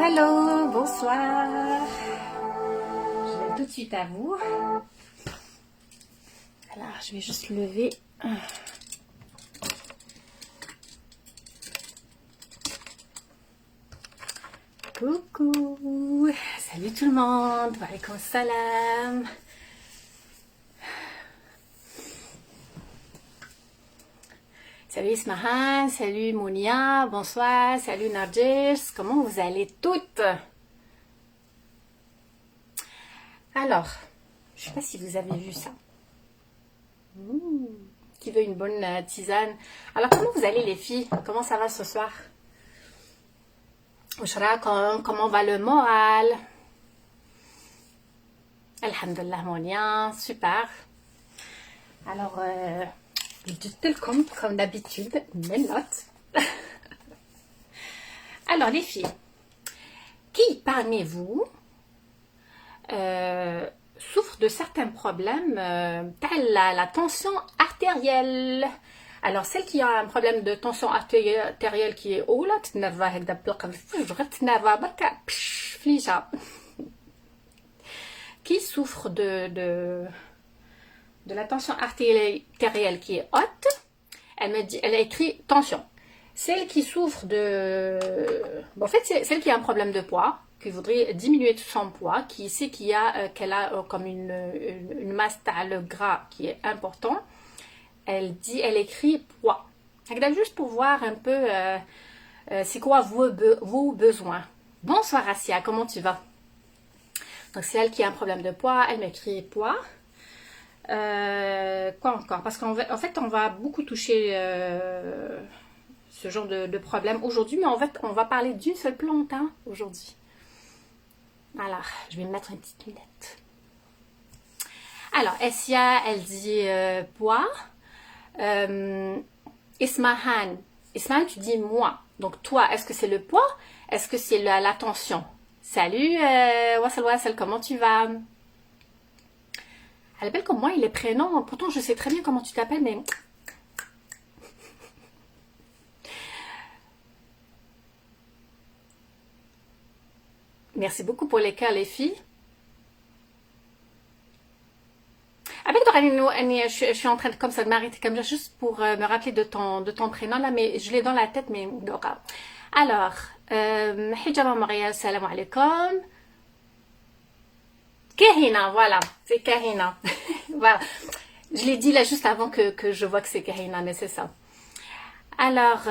Hello, bonsoir. Je vais tout de suite à vous. Alors, je vais juste lever. Coucou. Salut tout le monde. Wa alaykoum salam. Salut Ismahan, salut Mounia, bonsoir, salut Narjis, comment vous allez toutes? Alors, je ne sais pas si vous avez vu ça. Qui veut une bonne tisane? Alors, comment vous allez les filles? Comment ça va ce soir? Comment va le moral? Alhamdulillah Mounia, super. Alors, comme d'habitude, mes notes. Alors, les filles, qui parmi vous souffre de certains problèmes tels la tension artérielle? Alors, celle qui a un problème de tension artérielle qui est haut, là, qui souffre de la tension artérielle qui est haute, elle me dit, elle a écrit tension. Celle qui souffre de... Bon, en fait, c'est celle qui a un problème de poids, qui voudrait diminuer son poids, qui sait qu'elle a comme une masse le gras qui est important. Elle écrit poids. Juste pour voir un peu c'est quoi vos besoins. Bonsoir Asia, comment tu vas? Donc c'est elle qui a un problème de poids, elle m'écrit poids. Quoi encore? Parce qu'en fait, on va beaucoup toucher ce genre de problème aujourd'hui, mais en fait, on va parler d'une seule plante hein, aujourd'hui. Alors, je vais me mettre une petite lunette. Alors, Essia, elle dit poids. Ismahan, tu dis moi. Donc, toi, est-ce que c'est le poids? Est-ce que c'est la tension? Salut, Wassal, comment tu vas? Elle appelle comme moi, il est prénom. Pourtant, je sais très bien comment tu t'appelles, mais... Merci beaucoup pour les cœurs, les filles. Avec je suis en train de, comme ça, de m'arrêter comme ça, juste pour me rappeler de ton prénom, là, mais je l'ai dans la tête, mais... Alors, Hijama Maria, salam alaikum. Kahina, voilà, c'est Kahina. Voilà, je l'ai dit là juste avant que je vois que c'est Kahina, mais c'est ça. Alors,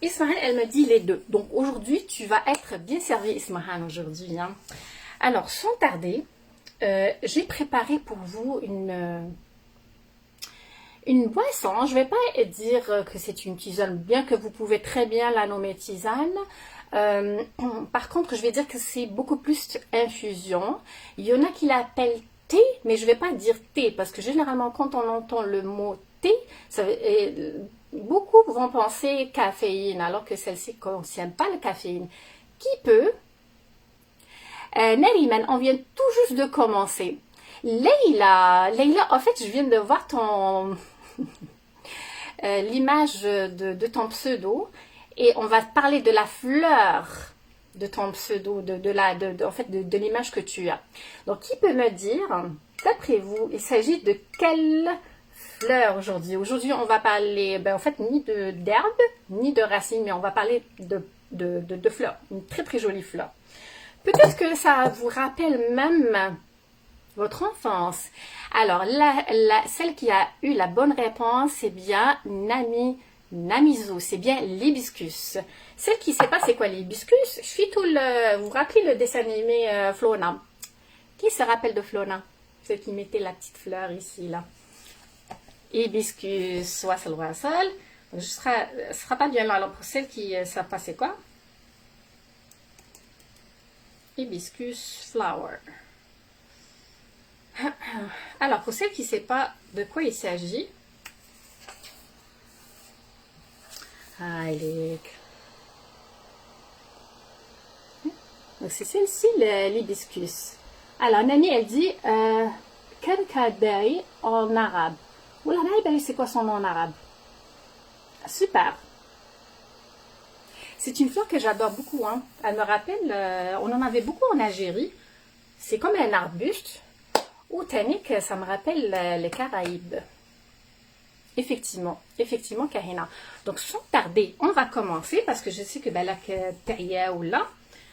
Ismahan, elle me dit les deux. Donc aujourd'hui, tu vas être bien servi, Ismahan, aujourd'hui. Hein. Alors, sans tarder, j'ai préparé pour vous une boisson. Je ne vais pas dire que c'est une tisane, bien que vous pouvez très bien la nommer tisane. Par contre, je vais dire que c'est beaucoup plus infusion. Il y en a qui l'appellent thé, mais je ne vais pas dire thé, parce que généralement, quand on entend le mot thé, beaucoup vont penser caféine, alors que celle-ci ne contient pas la caféine. Qui peut? Neriman, on vient tout juste de commencer. Leïla, en fait, je viens de voir l'image de ton pseudo. Et on va parler de la fleur de ton pseudo, en fait, de l'image que tu as. Donc, qui peut me dire, d'après vous, il s'agit de quelle fleur aujourd'hui? Aujourd'hui, on va parler, en fait, ni d'herbe, ni de racines, mais on va parler de fleurs. Une très, très jolie fleur. Peut-être que ça vous rappelle même votre enfance. Alors, celle qui a eu la bonne réponse, c'est bien Namizo, c'est bien l'hibiscus. Celle qui ne sait pas c'est quoi l'hibiscus, vous vous rappelez le dessin animé Flona? Qui se rappelle de Flona? Celle qui mettait la petite fleur ici, là. Hibiscus, wassal. Ce sera pas bien là. Alors pour celles qui ne savent pas c'est quoi? Hibiscus flower. Alors pour celles qui ne savent pas de quoi il s'agit, donc c'est celle-ci l'hibiscus. Alors Nani elle dit Kankadei en arabe. Oula, c'est quoi son nom en arabe? Super. C'est une fleur que j'adore beaucoup. Hein. Elle me rappelle, on en avait beaucoup en Algérie. C'est comme un arbuste. Ou Tanik, ça me rappelle les Caraïbes. Effectivement, Karina. Donc, sans tarder, on va commencer parce que je sais que la Taïa ou là.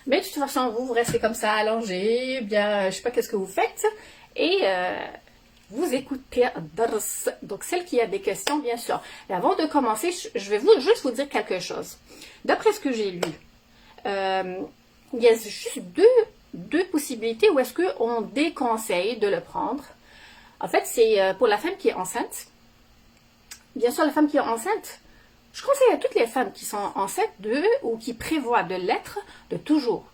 Mais de toute façon, vous restez comme ça allongé, bien, je sais pas qu'est-ce que vous faites. Et vous écoutez Dars. Donc, celle qui a des questions, bien sûr. Et avant de commencer, je vais juste vous dire quelque chose. D'après ce que j'ai lu, il y a juste deux possibilités où est-ce qu'on déconseille de le prendre. En fait, c'est pour la femme qui est enceinte. Bien sûr, la femme qui est enceinte, je conseille à toutes les femmes qui sont enceintes ou qui prévoient de l'être, de toujours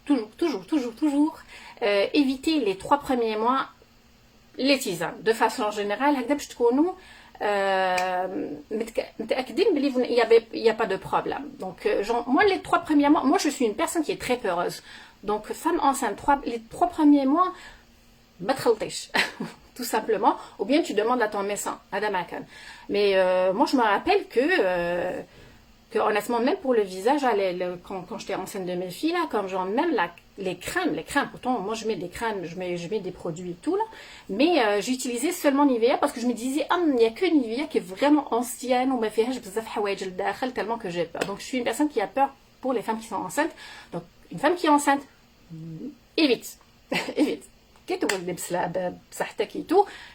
éviter les 3 premiers mois les tisanes. De façon générale, il n'y a pas de problème. Donc, moi, les 3 premiers mois, moi, je suis une personne qui est très peureuse. Donc, femme enceinte, les 3 premiers mois, tout simplement, ou bien tu demandes à ton médecin, Adam Akan. Mais moi, je me rappelle que honnêtement, même pour le visage, quand j'étais enceinte de mes filles, là, comme genre, même les crèmes, pourtant, moi, je mets des crèmes, je mets des produits et tout, là, mais j'utilisais seulement Nivea parce que je me disais, il n'y a que Nivea qui est vraiment ancienne, ou tellement que j'ai peur. Donc, je suis une personne qui a peur pour les femmes qui sont enceintes. Donc, une femme qui est enceinte, évite, évite.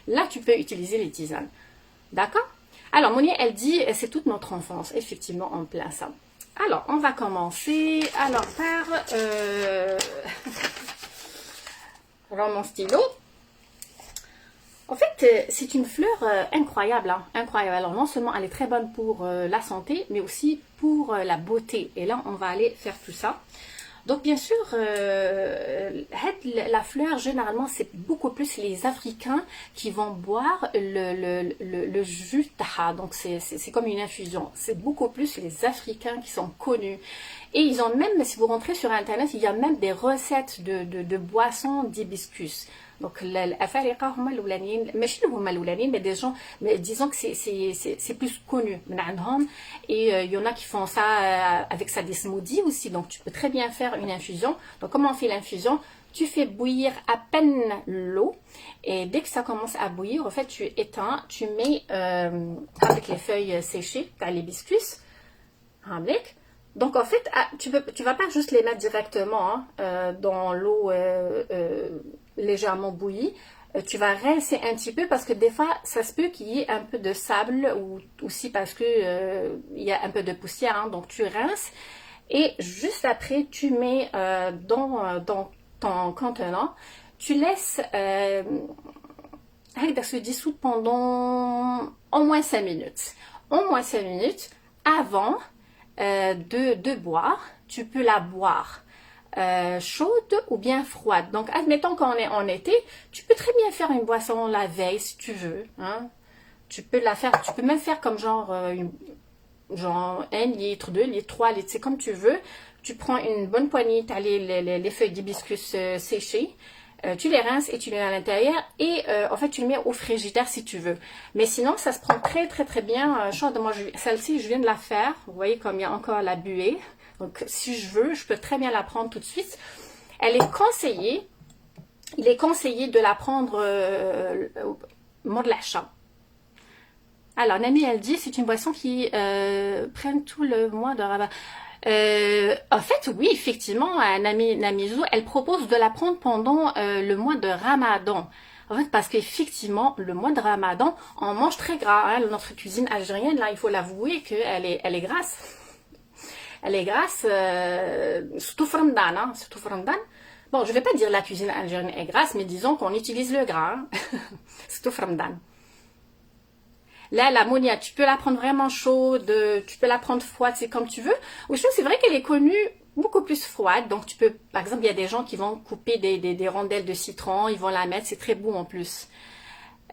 Là, tu peux utiliser les tisanes. D'accord? Alors, Monia, elle dit, c'est toute notre enfance, effectivement, en plein ça. Alors, on va commencer. Alors, par... Alors, mon stylo. En fait, c'est une fleur incroyable, hein, incroyable. Alors, non seulement elle est très bonne pour la santé, mais aussi pour la beauté. Et là, on va aller faire tout ça. Donc, bien sûr, la fleur, généralement, c'est beaucoup plus les Africains qui vont boire le jus taha. Donc, c'est comme une infusion. C'est beaucoup plus les Africains qui sont connus. Et ils ont même, si vous rentrez sur Internet, il y a même des recettes de boissons d'hibiscus. Donc, mais des gens, mais disons que c'est plus connu. Et il y en a qui font ça avec ça des smoothies aussi. Donc, tu peux très bien faire une infusion. Donc, comment on fait l'infusion? Tu fais bouillir à peine l'eau. Et dès que ça commence à bouillir, en fait, tu éteins, tu mets avec les feuilles séchées, tu as l'hibiscus. Donc, en fait, tu vas pas juste les mettre directement dans l'eau légèrement bouillie. Tu vas rincer un petit peu parce que des fois, ça se peut qu'il y ait un peu de sable ou aussi parce que il y a un peu de poussière. Hein, donc, tu rinces et juste après, tu mets dans ton contenant. Tu laisses se dissoudre pendant au moins 5 minutes. Au moins 5 minutes avant de boire. Tu peux la boire chaude ou bien froide. Donc, admettons qu'on est en été, tu peux très bien faire une boisson la veille si tu veux. Hein. Tu peux la faire, tu peux même faire comme genre 1 litre, 2 litres, 3 litres, c'est comme tu veux. Tu prends une bonne poignée, tu as les feuilles d'hibiscus séchées. Tu les rinces et tu les mets à l'intérieur et en fait tu les mets au frigidaire si tu veux. Mais sinon ça se prend très très très bien chaude. Moi celle-ci je viens de la faire. Vous voyez comme il y a encore la buée. Donc si je veux, je peux très bien la prendre tout de suite. Elle est conseillée. Il est conseillé de la prendre au moment de l'achat. Alors Nami elle dit c'est une boisson qui prenne tout le mois de Rabat. En fait, oui, effectivement, Namizou, elle propose de la prendre pendant le mois de Ramadan. En fait, parce qu'effectivement, le mois de Ramadan, on mange très gras. Hein. Notre cuisine algérienne, là, il faut l'avouer qu'elle est grasse. Elle est grasse, surtout Ramadan, hein, surtout Ramadan. Bon, je vais pas dire la cuisine algérienne est grasse, mais disons qu'on utilise le gras, hein. Surtout Ramadan. Là, la monia, tu peux la prendre vraiment chaude, tu peux la prendre froide, c'est comme tu veux. Ou c'est vrai qu'elle est connue beaucoup plus froide. Donc, tu peux, par exemple, il y a des gens qui vont couper des rondelles de citron, ils vont la mettre, c'est très beau en plus.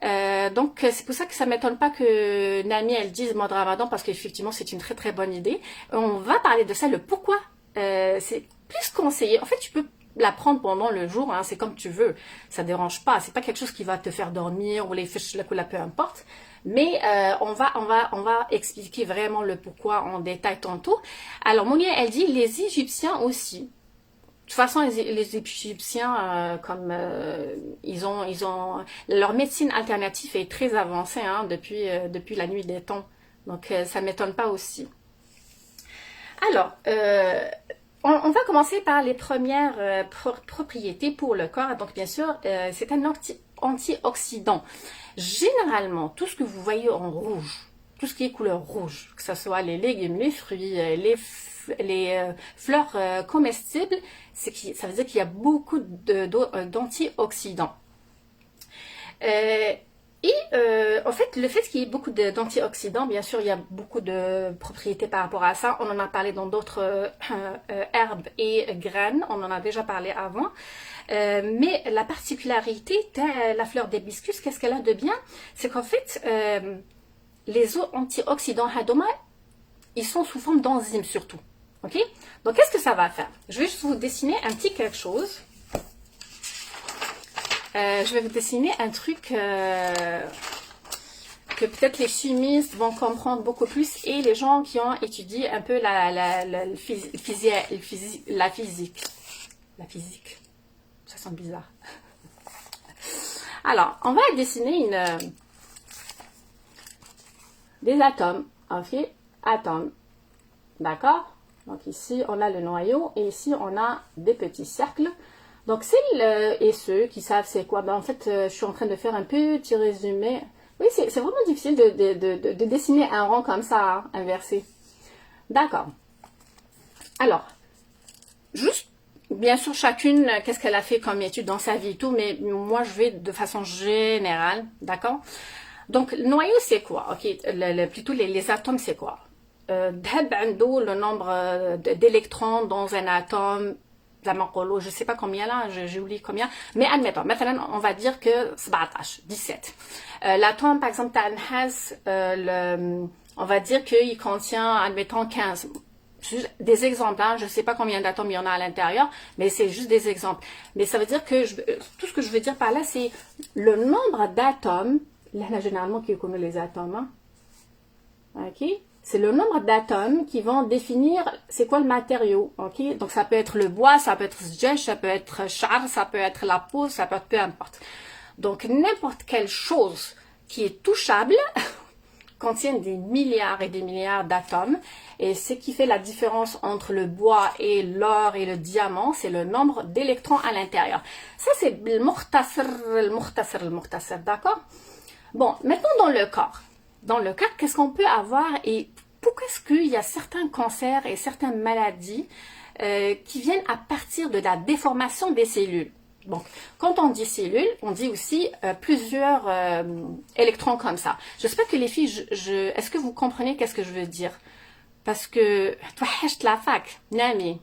Donc, c'est pour ça que ça ne m'étonne pas que Nami, elle dise mois de Ramadan, parce qu'effectivement, c'est une très très bonne idée. On va parler de ça, le pourquoi. C'est plus conseillé. En fait, tu peux la prendre pendant le jour, hein, c'est comme tu veux. Ça ne dérange pas. C'est pas quelque chose qui va te faire dormir ou les fiches, peu importe. Mais on va expliquer vraiment le pourquoi en détail tantôt. Alors, Mounia, elle dit les Égyptiens aussi. De toute façon, les Égyptiens, ils ont leur médecine alternative est très avancée hein, depuis la nuit des temps. Donc, ça ne m'étonne pas aussi. Alors, on va commencer par les premières propriétés pour le corps. Donc, bien sûr, c'est un antioxydant. Généralement, tout ce que vous voyez en rouge, tout ce qui est couleur rouge, que ce soit les légumes, les fruits, les fleurs comestibles, ça veut dire qu'il y a beaucoup d'antioxydants. En fait, le fait qu'il y ait beaucoup d'antioxydants, bien sûr, il y a beaucoup de propriétés par rapport à ça. On en a parlé dans d'autres herbes et graines. On en a déjà parlé avant. Mais la particularité de la fleur d'hibiscus, qu'est-ce qu'elle a de bien? C'est qu'en fait, les antioxydants Hadoma, ils sont sous forme d'enzymes surtout. Ok? Donc, qu'est-ce que ça va faire? Je vais juste vous dessiner un petit quelque chose. Je vais vous dessiner un truc que peut-être les chimistes vont comprendre beaucoup plus et les gens qui ont étudié un peu la physique. La physique. Ça sent bizarre. Alors, on va dessiner des atomes. Ok? Atomes. D'accord? Donc ici, on a le noyau et ici, on a des petits cercles. Donc, et ceux qui savent c'est quoi, ben, en fait, je suis en train de faire un petit résumé. Oui, c'est vraiment difficile de dessiner un rond comme ça, hein, inversé. D'accord. Alors, juste, bien sûr, chacune, qu'est-ce qu'elle a fait comme étude dans sa vie et tout, mais moi, je vais de façon générale, d'accord? Donc, le noyau, c'est quoi? Ok, plutôt les atomes, c'est quoi? Le nombre d'électrons dans un atome, je ne sais pas combien là, j'ai oublié combien, mais admettons, maintenant on va dire que 17. L'atome, par exemple, on va dire qu'il contient, admettons, 15. Des exemples, hein, je ne sais pas combien d'atomes il y en a à l'intérieur, mais c'est juste des exemples. Mais ça veut dire que, tout ce que je veux dire par là, c'est le nombre d'atomes, là, généralement, qui connaît les atomes, hein, ok? C'est le nombre d'atomes qui vont définir c'est quoi le matériau, ok? Donc ça peut être le bois, ça peut être zjesh, ça peut être char, ça peut être la peau, ça peut être peu importe. Donc n'importe quelle chose qui est touchable contient des milliards et des milliards d'atomes. Et ce qui fait la différence entre le bois et l'or et le diamant, c'est le nombre d'électrons à l'intérieur. Ça c'est le mukhtasar, d'accord? Bon, maintenant dans le corps. Dans le corps, qu'est-ce qu'on peut avoir et pourquoi est-ce qu'il y a certains cancers et certaines maladies qui viennent à partir de la déformation des cellules? Donc, quand on dit cellules, on dit aussi plusieurs électrons comme ça. J'espère que les filles, est-ce que vous comprenez qu'est-ce que je veux dire? Parce que, toi, la fac, Nami,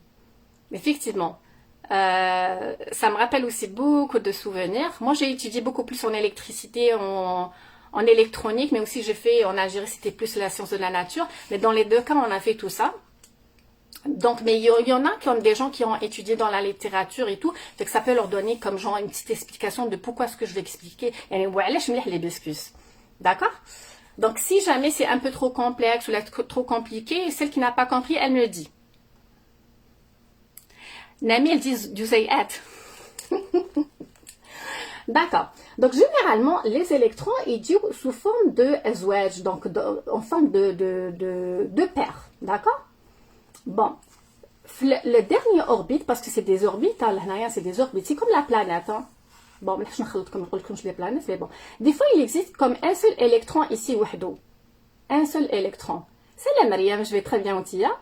effectivement, ça me rappelle aussi beaucoup de souvenirs. Moi, j'ai étudié beaucoup plus en électricité, en électronique, mais aussi j'ai fait en Algérie, c'était plus la science de la nature. Mais dans les deux cas, on a fait tout ça. Donc, mais il y en a qui ont des gens qui ont étudié dans la littérature et tout, donc ça peut leur donner comme genre une petite explication de pourquoi ce que je vais expliquer. D'accord? Donc, si jamais c'est un peu trop complexe ou trop compliqué, celle qui n'a pas compris, elle me le dit. Nami, elle dit du sayat. D'accord. Donc, généralement, les électrons, ils durent sous forme de azwaj, donc en forme de paire. D'accord? Bon. Le dernier orbite, parce que c'est des orbites, hein, c'est des orbites, c'est comme la planète. Hein. Bon, je ne les planètes, mais bon. Des fois, il existe comme un seul électron ici, wahdo. Un seul électron. C'est la Mariam, je vais très bien au hein.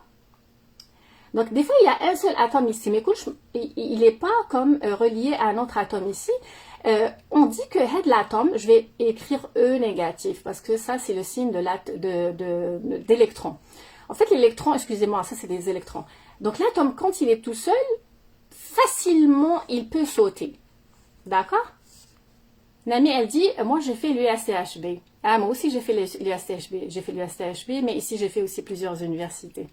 Donc, des fois, il y a un seul atome ici, mais il n'est pas comme relié à un autre atome ici. On dit que l'atome, je vais écrire E négatif, parce que ça, c'est le signe d'électron. En fait, l'électron, excusez-moi, ça, c'est des électrons. Donc, l'atome, quand il est tout seul, facilement, il peut sauter. D'accord? Nami, elle dit, moi, j'ai fait l'UACHB. Ah, moi aussi, j'ai fait l'UACHB. J'ai fait l'UACHB, mais ici, j'ai fait aussi plusieurs universités.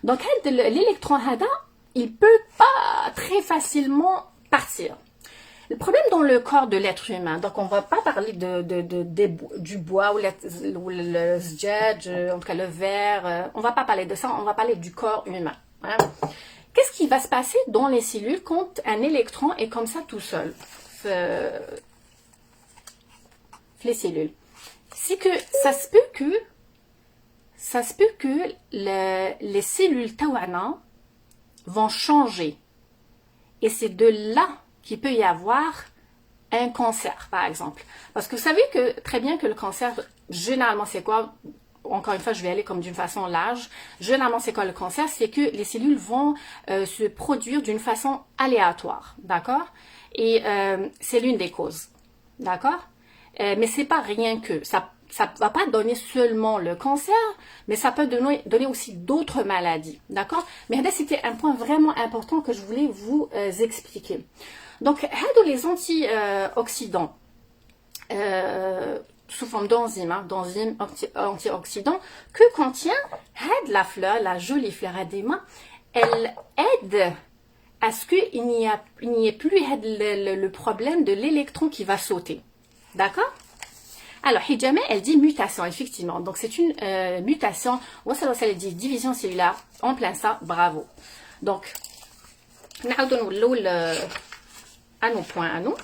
Donc, l'électron Hada, il peut pas très facilement partir. Le problème dans le corps de l'être humain, donc on ne va pas parler du bois ou le zjadj, en tout cas le verre, on ne va pas parler de ça, on va parler du corps humain. Hein. Qu'est-ce qui va se passer dans les cellules quand un électron est comme ça tout seul, les cellules? C'est que ça se peut que les cellules tawana vont changer. Et c'est de là qu'il peut y avoir un cancer, par exemple. Parce que vous savez que très bien que le cancer, généralement, c'est quoi? Encore une fois, je vais aller comme d'une façon large. Généralement, c'est quoi le cancer? C'est que les cellules vont se produire d'une façon aléatoire, d'accord? Et c'est l'une des causes, d'accord? Mais c'est pas rien que ça va pas donner seulement le cancer, mais ça peut donner aussi d'autres maladies, d'accord? Mais là, c'était un point vraiment important que je voulais vous expliquer. Donc, les antioxydants, sous forme d'enzymes, antioxydants, que contient la fleur, la jolie fleur adéma, elle aide à ce qu'il n'y ait plus le problème de l'électron qui va sauter. D'accord? Alors, Hijama, elle dit mutation, effectivement. Donc, c'est une mutation. Wassal, elle dit division cellulaire. En plein ça, bravo. Donc, à nos points à nous.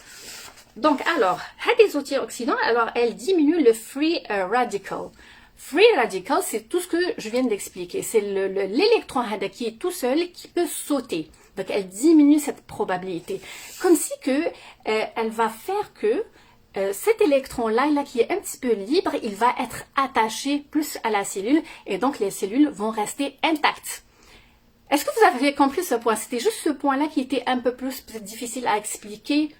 Donc, alors, des antioxydants, alors, elle diminue le free radical. Free radical, c'est tout ce que je viens d'expliquer. C'est l'électron qui est tout seul qui peut sauter. Donc, elle diminue cette probabilité. Comme si que elle va faire que cet électron-là, qui est un petit peu libre, il va être attaché plus à la cellule et donc les cellules vont rester intactes. Est-ce que vous avez compris ce point? C'était juste ce point-là qui était un peu plus difficile à expliquer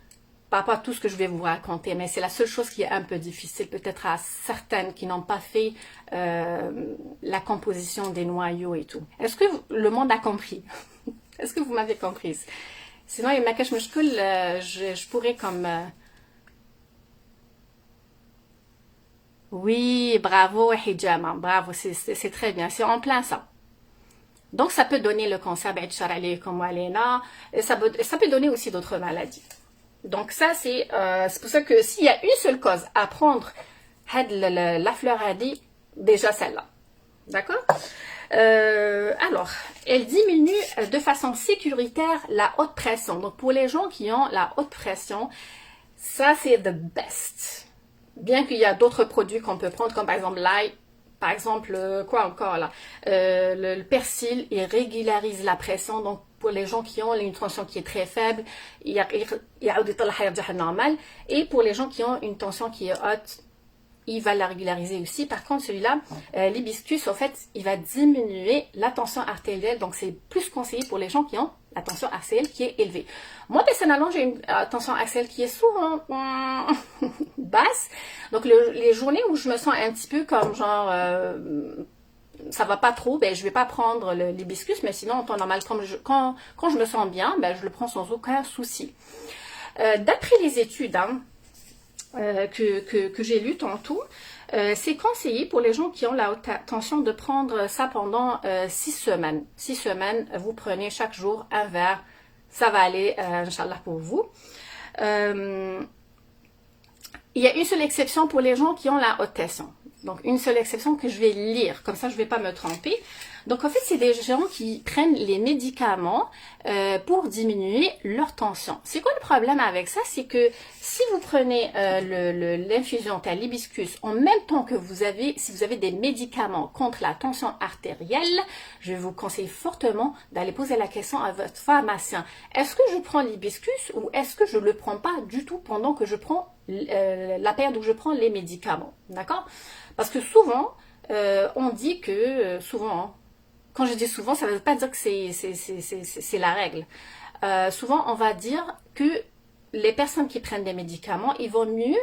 par rapport à tout ce que je vais vous raconter, mais c'est la seule chose qui est un peu difficile, peut-être à certaines qui n'ont pas fait la composition des noyaux et tout. Est-ce que le monde a compris? Est-ce que vous m'avez comprise? Sinon, il y a je pourrais comme... Oui, bravo Hijama, bravo, c'est très bien, c'est en plein ça. Donc ça peut donner le cancer, comme ça peut donner aussi d'autres maladies. Donc ça c'est pour ça que s'il y a une seule cause à prendre, la fleur a dit déjà celle-là, d'accord? Alors, elle diminue de façon sécuritaire la haute pression. Donc pour les gens qui ont la haute pression, ça c'est the best. Bien qu'il y a d'autres produits qu'on peut prendre, comme par exemple l'ail, par exemple, quoi encore là, le persil, il régularise la pression. Donc, pour les gens qui ont une tension qui est très faible, il y a normal. Et pour les gens qui ont une tension qui est haute, il va la régulariser aussi. Par contre, celui-là, l'hibiscus, en fait, il va diminuer la tension artérielle. Donc, c'est plus conseillé pour les gens qui ont la tension artérielle qui est élevée. Moi, personnellement, j'ai une tension artérielle qui est souvent basse. Donc, les journées où je me sens un petit peu comme genre... ça va pas trop, ben, je vais pas prendre l'hibiscus, mais sinon, en temps normal, quand je me sens bien, ben, je le prends sans aucun souci. D'après les études, hein, que j'ai lu tantôt, c'est conseillé pour les gens qui ont la haute tension de prendre ça pendant 6 semaines. 6 semaines, vous prenez chaque jour un verre, ça va aller, Inch'Allah, pour vous. Il y a une seule exception pour les gens qui ont la haute tension. Donc, une seule exception que je vais lire, comme ça je ne vais pas me tromper. Donc, en fait, c'est des gens qui prennent les médicaments pour diminuer leur tension. C'est quoi le problème avec ça? C'est que si vous prenez l'infusion l'hibiscus en même temps que si vous avez des médicaments contre la tension artérielle, je vous conseille fortement d'aller poser la question à votre pharmacien. Est-ce que je prends l'hibiscus ou est-ce que je ne le prends pas du tout pendant que je prends la période où je prends les médicaments? D'accord? Parce que souvent, on dit que souvent... Quand je dis souvent, ça ne veut pas dire que c'est la règle. Souvent, on va dire que les personnes qui prennent des médicaments, il vaut mieux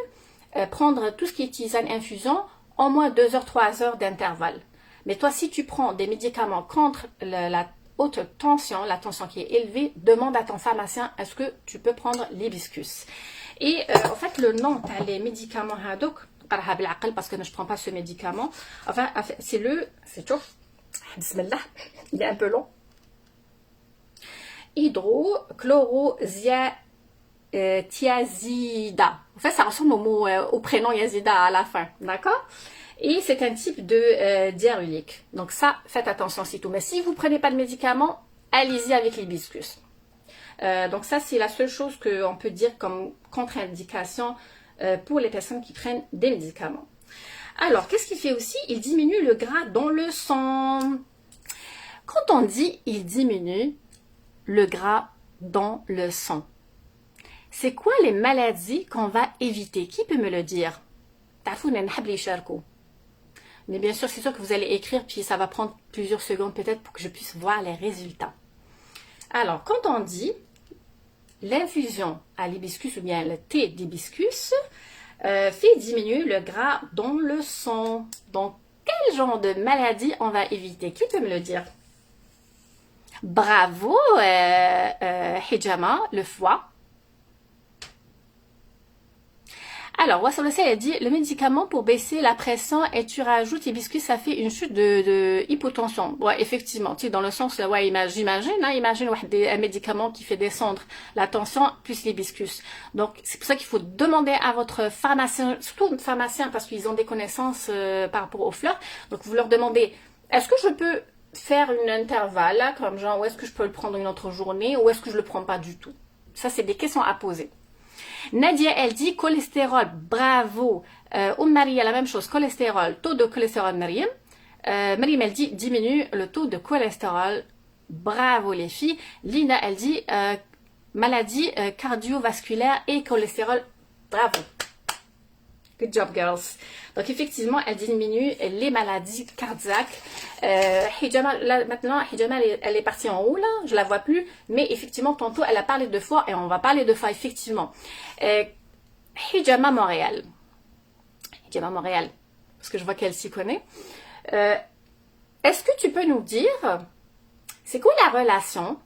prendre tout ce qui est tisane infusion en moins 2 heures, 3 heures d'intervalle. Mais toi, si tu prends des médicaments contre la haute tension, la tension qui est élevée, demande à ton pharmacien, est-ce que tu peux prendre l'hibiscus? Et en fait, le nom, tu as les médicaments hadouk, parce que je ne prends pas ce médicament. Enfin, c'est tout. Bismillah, il est un peu long. Hydrochlorothiazide. Tiazida. En fait, ça ressemble au prénom Yazida à la fin, d'accord? Et c'est un type de diarrhéique. Donc ça, faites attention, c'est tout. Mais si vous ne prenez pas de médicaments, allez-y avec l'hibiscus. Donc ça, c'est la seule chose qu'on peut dire comme contre-indication pour les personnes qui prennent des médicaments. Alors, qu'est-ce qu'il fait aussi? Il diminue le gras dans le sang. Quand on dit « il diminue le gras dans le sang », c'est quoi les maladies qu'on va éviter? Qui peut me le dire? Mais bien sûr, c'est sûr que vous allez écrire, puis ça va prendre plusieurs secondes peut-être pour que je puisse voir les résultats. Alors, quand on dit l'infusion à l'hibiscus ou bien le thé d'hibiscus fait diminuer le gras dans le sang. Donc, quel genre de maladie on va éviter? Qui peut me le dire? Bravo, Hijama, le foie. Alors, Wassolosé a dit, le médicament pour baisser la pression et tu rajoutes hibiscus, ça fait une chute de hypotension. Ouais, effectivement, tu sais, dans le sens, ouais, j'imagine, hein, imagine un médicament qui fait descendre la tension plus l'hibiscus. Donc, c'est pour ça qu'il faut demander à votre pharmacien, surtout pharmacien, parce qu'ils ont des connaissances par rapport aux fleurs. Donc, vous leur demandez, est-ce que je peux faire une intervalle, là, comme genre, ou est-ce que je peux le prendre une autre journée, ou est-ce que je le prends pas du tout? Ça, c'est des questions à poser. Nadia, elle dit cholestérol, bravo. Maria, la même chose, cholestérol, taux de cholestérol, Mariam. Mariam, elle dit diminue le taux de cholestérol, bravo les filles. Lina, elle dit maladie cardiovasculaire et cholestérol, bravo. Good job, girls. Donc, effectivement, elle diminue les maladies cardiaques. Hijama, là, maintenant, Hijama, elle est partie en haut, là. Je la vois plus. Mais, effectivement, tantôt, elle a parlé de foie et on va parler de foie, effectivement. Hijama Montréal. Hijama Montréal. Parce que je vois qu'elle s'y connaît. Est-ce que tu peux nous dire, c'est quoi la relation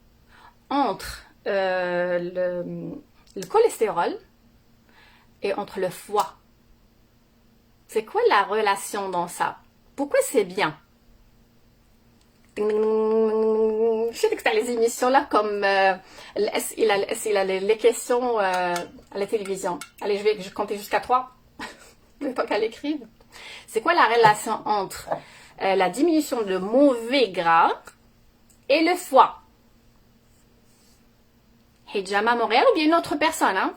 entre le cholestérol et entre le foie? C'est quoi la relation dans ça? Pourquoi c'est bien? Je sais que tu as les émissions là comme les questions à la télévision. Allez, je vais compter jusqu'à 3. Le temps qu'elle écrive. C'est quoi la relation entre la diminution de mauvais gras et le foie? Hijama Montréal ou bien une autre personne, hein?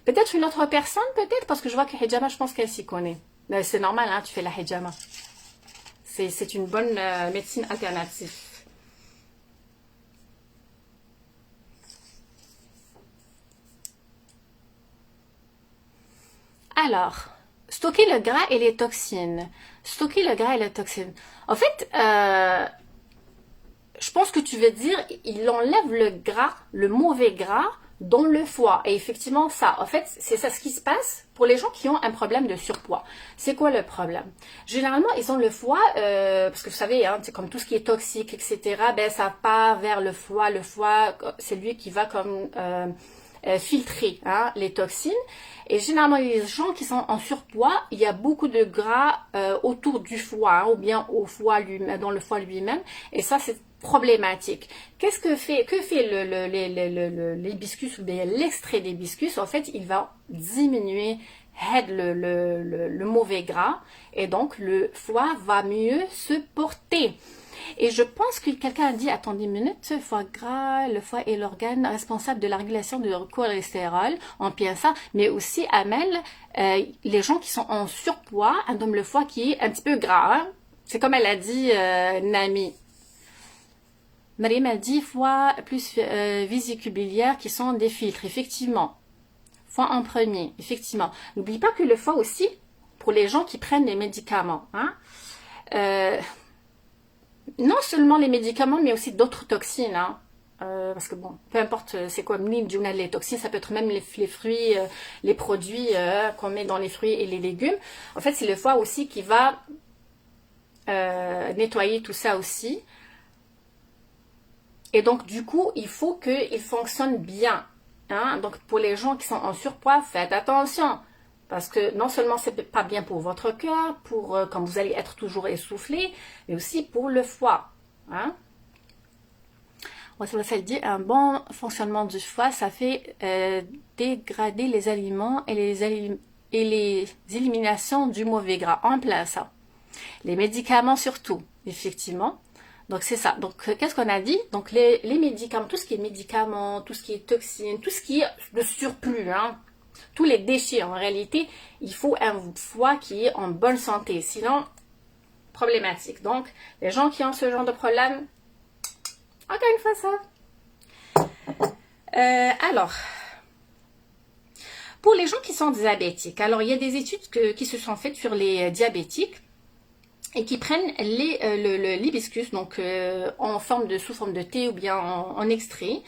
Peut-être une autre personne, peut-être, parce que je vois que Hijama, je pense qu'elle s'y connaît. Mais c'est normal, hein, tu fais la Hijama. C'est une bonne médecine alternative. Alors, stocker le gras et les toxines. Stocker le gras et les toxines. En fait, je pense que tu veux dire, il enlève le gras, le mauvais gras, dans le foie. Et effectivement, ça, en fait, c'est ça ce qui se passe pour les gens qui ont un problème de surpoids. C'est quoi le problème? Généralement, ils ont le foie, parce que vous savez, hein, c'est comme tout ce qui est toxique, etc., ben, ça part vers le foie. Le foie, c'est lui qui va comme filtrer hein, les toxines. Et généralement, les gens qui sont en surpoids, il y a beaucoup de gras autour du foie, hein, ou bien au foie lui-même, dans le foie lui-même. Et ça, c'est problématique. Qu'est-ce que fait l'hibiscus ou bien l'extrait d'hibiscus? En fait, il va diminuer le mauvais gras et donc le foie va mieux se porter. Et je pense que quelqu'un a dit, attendez une minute, le foie gras, le foie est l'organe responsable de la régulation du cholestérol, on pense ça, mais aussi, Amel, les gens qui sont en surpoids, donc le foie qui est un petit peu gras, hein? C'est comme elle a dit, Nami. Mariam a dit foie plus vésicule-biliaire qui sont des filtres, effectivement. Foie en premier, effectivement. N'oublie pas que le foie aussi, pour les gens qui prennent des médicaments, hein, non seulement les médicaments, mais aussi d'autres toxines, hein, parce que bon, peu importe c'est quoi les toxines, ça peut être même les fruits, les produits qu'on met dans les fruits et les légumes. En fait, c'est le foie aussi qui va nettoyer tout ça aussi. Et donc, du coup, il faut qu'il fonctionne bien. Hein? Donc, pour les gens qui sont en surpoids, faites attention. Parce que non seulement c'est pas bien pour votre cœur, pour quand vous allez être toujours essoufflé, mais aussi pour le foie. Hein? Elle dit un bon fonctionnement du foie, ça fait dégrader les aliments et les éliminations du mauvais gras. En plein ça. Les médicaments surtout, effectivement. Donc c'est ça. Donc qu'est-ce qu'on a dit? Donc les médicaments, tout ce qui est médicaments, tout ce qui est toxines, tout ce qui est de surplus, hein, tous les déchets en réalité, il faut un foie qui est en bonne santé. Sinon, problématique. Donc les gens qui ont ce genre de problème, encore une fois ça. Alors, pour les gens qui sont diabétiques, alors il y a des études qui se sont faites sur les diabétiques et qui prennent l'hibiscus, donc sous forme de thé ou bien en extrait.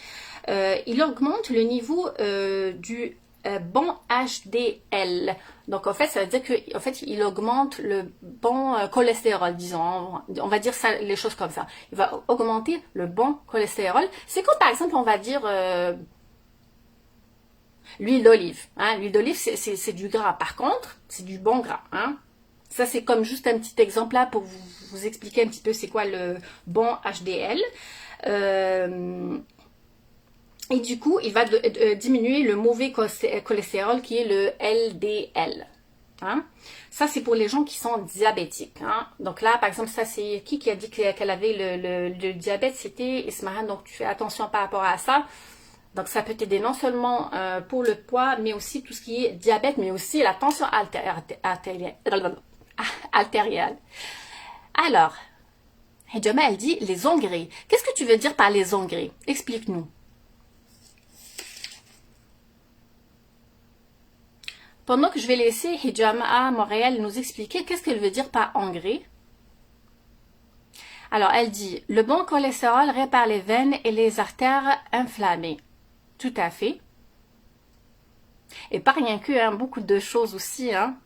Il augmente le niveau du bon HDL. Donc en fait, ça veut dire que fait, il augmente le bon cholestérol, disons. On va dire ça, les choses comme ça. Il va augmenter le bon cholestérol. C'est comme par exemple, on va dire l'huile d'olive. Hein? L'huile d'olive, c'est du gras. Par contre, c'est du bon gras. Hein? Ça, c'est comme juste un petit exemple là pour vous expliquer un petit peu c'est quoi le bon HDL. Et du coup, il va diminuer le mauvais cholestérol qui est le LDL. Hein? Ça, c'est pour les gens qui sont diabétiques. Hein? Donc là, par exemple, ça, c'est qui a dit qu'elle avait le diabète? C'était Ismahan. Donc, tu fais attention par rapport à ça. Donc, ça peut t'aider non seulement pour le poids, mais aussi tout ce qui est diabète, mais aussi la tension artérielle. Alors, Hijama, elle dit les engrais. Qu'est-ce que tu veux dire par les engrais? Explique-nous. Pendant que je vais laisser Hijama à Montréal nous expliquer qu'est-ce qu'elle veut dire par engrais. Alors, elle dit, le bon cholestérol répare les veines et les artères inflammées. Tout à fait. Et pas rien que, hein, beaucoup de choses aussi, hein.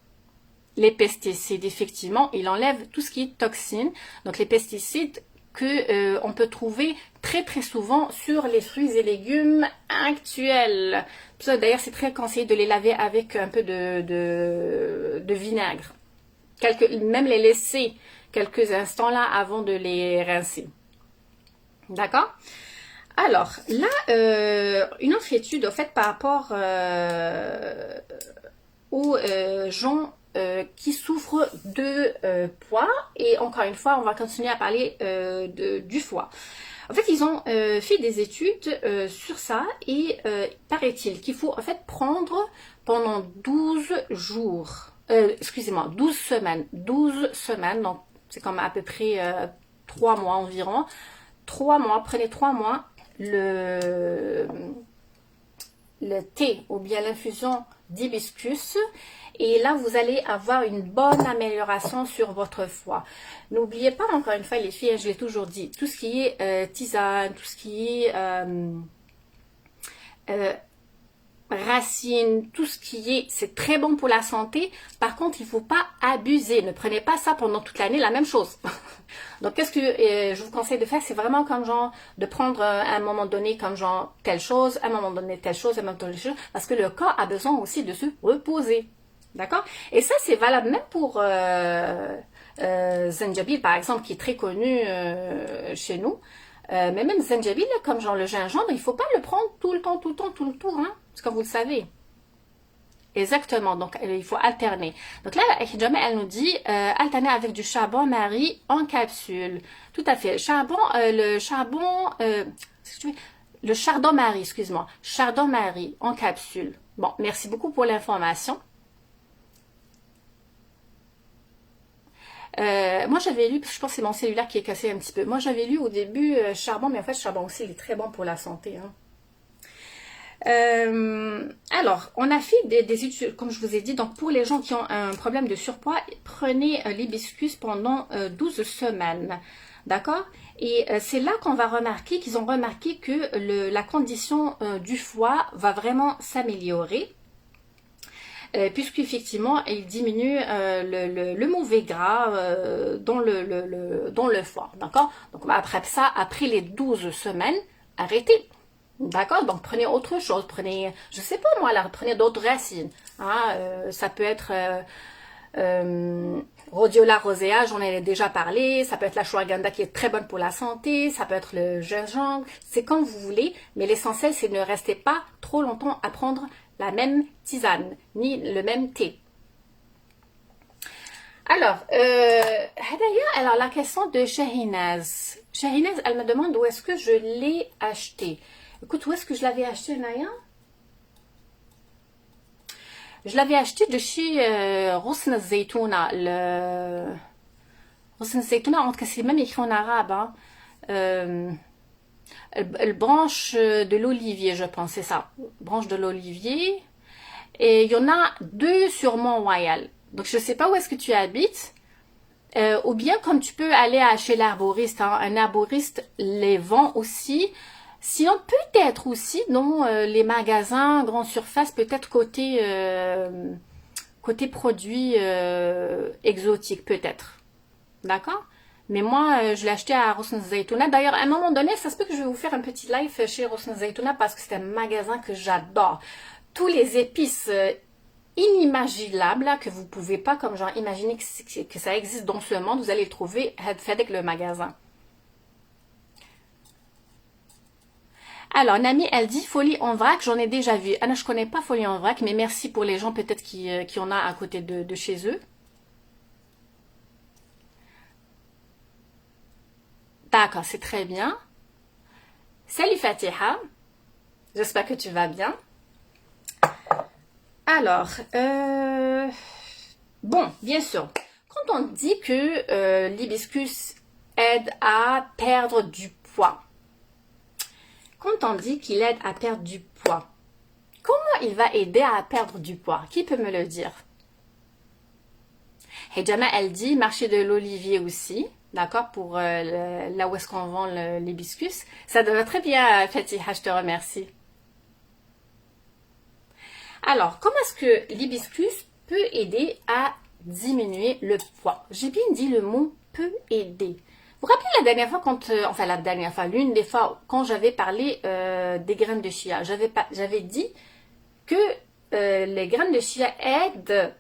Les pesticides, effectivement, il enlève tout ce qui est toxine. Donc, les pesticides que on peut trouver très très souvent sur les fruits et légumes actuels. D'ailleurs, c'est très conseillé de les laver avec un peu de vinaigre. Même les laisser quelques instants là avant de les rincer. D'accord? Alors, là, une autre étude, au fait, par rapport aux gens qui souffrent de poids, et encore une fois, on va continuer à parler du foie. En fait, ils ont fait des études sur ça, et paraît-il qu'il faut en fait prendre pendant 12 jours, excusez-moi, 12 semaines. 12 semaines, donc c'est comme à peu près 3 mois environ. 3 mois, prenez 3 mois, le thé ou bien l'infusion d'hibiscus, et là vous allez avoir une bonne amélioration sur votre foie. N'oubliez pas, encore une fois les filles, je l'ai toujours dit, tout ce qui est tisane, tout ce qui est racines, tout ce qui est, c'est très bon pour la santé. Par contre, il ne faut pas abuser. Ne prenez pas ça pendant toute l'année, la même chose. Donc, qu'est-ce que je vous conseille de faire? C'est vraiment comme genre, de prendre à un moment donné comme genre telle chose, à un moment donné telle chose, à un moment donné telle chose, parce que le corps a besoin aussi de se reposer. D'accord? Et ça, c'est valable même pour Zanjabil, par exemple, qui est très connu chez nous. Mais même Zanjabil, comme genre le gingembre, il ne faut pas le prendre tout le temps, hein? C'est comme vous le savez. Exactement, donc il faut alterner. Donc là, Hijama, elle nous dit alterner avec du charbon Marie en capsule. Tout à fait. Le chardon Marie, excuse-moi. Chardon Marie en capsule. Bon, merci beaucoup pour l'information. Moi j'avais lu, je pense que c'est mon cellulaire qui est cassé un petit peu. Moi j'avais lu au début charbon, mais en fait charbon aussi il est très bon pour la santé. Hein. Alors, on a fait des études, comme je vous ai dit, donc pour les gens qui ont un problème de surpoids, prenez l'hibiscus pendant 12 semaines. D'accord? Et c'est là qu'on va remarquer, qu'ils ont remarqué que la condition du foie va vraiment s'améliorer. Puisqu'effectivement, il diminue le mauvais gras dans le foie. D'accord? Donc après ça, après les 12 semaines, arrêtez. D'accord? Donc prenez autre chose, prenez, je sais pas moi, là, prenez d'autres racines. Hein, ça peut être Rhodiola rosea, j'en ai déjà parlé. Ça peut être la ashwagandha qui est très bonne pour la santé. Ça peut être le gingembre. C'est comme vous voulez. Mais l'essentiel, c'est de ne rester pas trop longtemps à prendre la même tisane, ni le même thé. Alors, alors la question de Shahinaz. Shahinaz, elle me demande où est-ce que je l'ai acheté. Écoute, où est-ce que je l'avais acheté, Naya? Je l'avais acheté de chez Roussna Zaytouna. Roussna Zaytouna, en tout cas, c'est même écrit en arabe. Hein. Branche de l'olivier, je pense, c'est ça. Branche de l'olivier. Et il y en a 2 sur Mont-Royal. Donc, je ne sais pas où est-ce que tu habites. Ou bien, comme tu peux aller chez l'arboriste. Hein. Un arboriste les vend aussi. Sinon, peut-être aussi dans les magasins, grande surface, peut-être côté produits exotiques, peut-être. D'accord? Mais moi, je l'ai acheté à Roussna Zaytouna. D'ailleurs, à un moment donné, ça se peut que je vais vous faire un petit live chez Roussna Zaytouna parce que c'est un magasin que j'adore. Tous les épices inimaginables là, que vous ne pouvez pas, comme genre, imaginer que ça existe dans ce monde, vous allez le trouver avec le magasin. Alors, Nami, elle dit folie en vrac, j'en ai déjà vu. Anna, je connais pas folie en vrac, mais merci pour les gens peut-être qui en a à côté de chez eux. D'accord, c'est très bien. Salut Fatiha, j'espère que tu vas bien. Alors, bon, bien sûr, quand on dit que l'hibiscus aide à perdre du poids, quand on dit qu'il aide à perdre du poids, comment il va aider à perdre du poids? Qui peut me le dire? Hijama, elle dit marché de l'olivier aussi, d'accord, pour là où est-ce qu'on vend l'hibiscus. Ça va très bien, Fatiha, je te remercie. Alors, comment est-ce que l'hibiscus peut aider à diminuer le poids? J'ai bien dit le mot peut aider. Vous vous rappelez la dernière fois enfin la dernière fois, l'une des fois quand j'avais parlé des graines de chia, j'avais dit que les graines de chia aident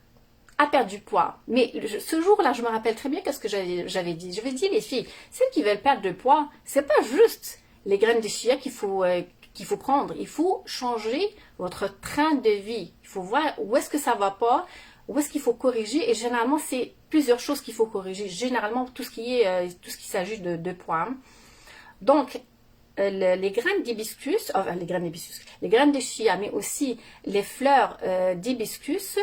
à perdre du poids. Mais ce jour-là, je me rappelle très bien qu'est-ce que j'avais dit. J'avais dit, les filles, celles qui veulent perdre du poids, c'est pas juste les graines de chia qu'il faut prendre. Il faut changer votre train de vie. Il faut voir où est-ce que ça va pas, où est-ce qu'il faut corriger. Et généralement, c'est plusieurs choses qu'il faut corriger. Généralement, tout ce qui s'agit de poids. Donc, les graines d'hibiscus, les graines de chia, mais aussi les fleurs d'hibiscus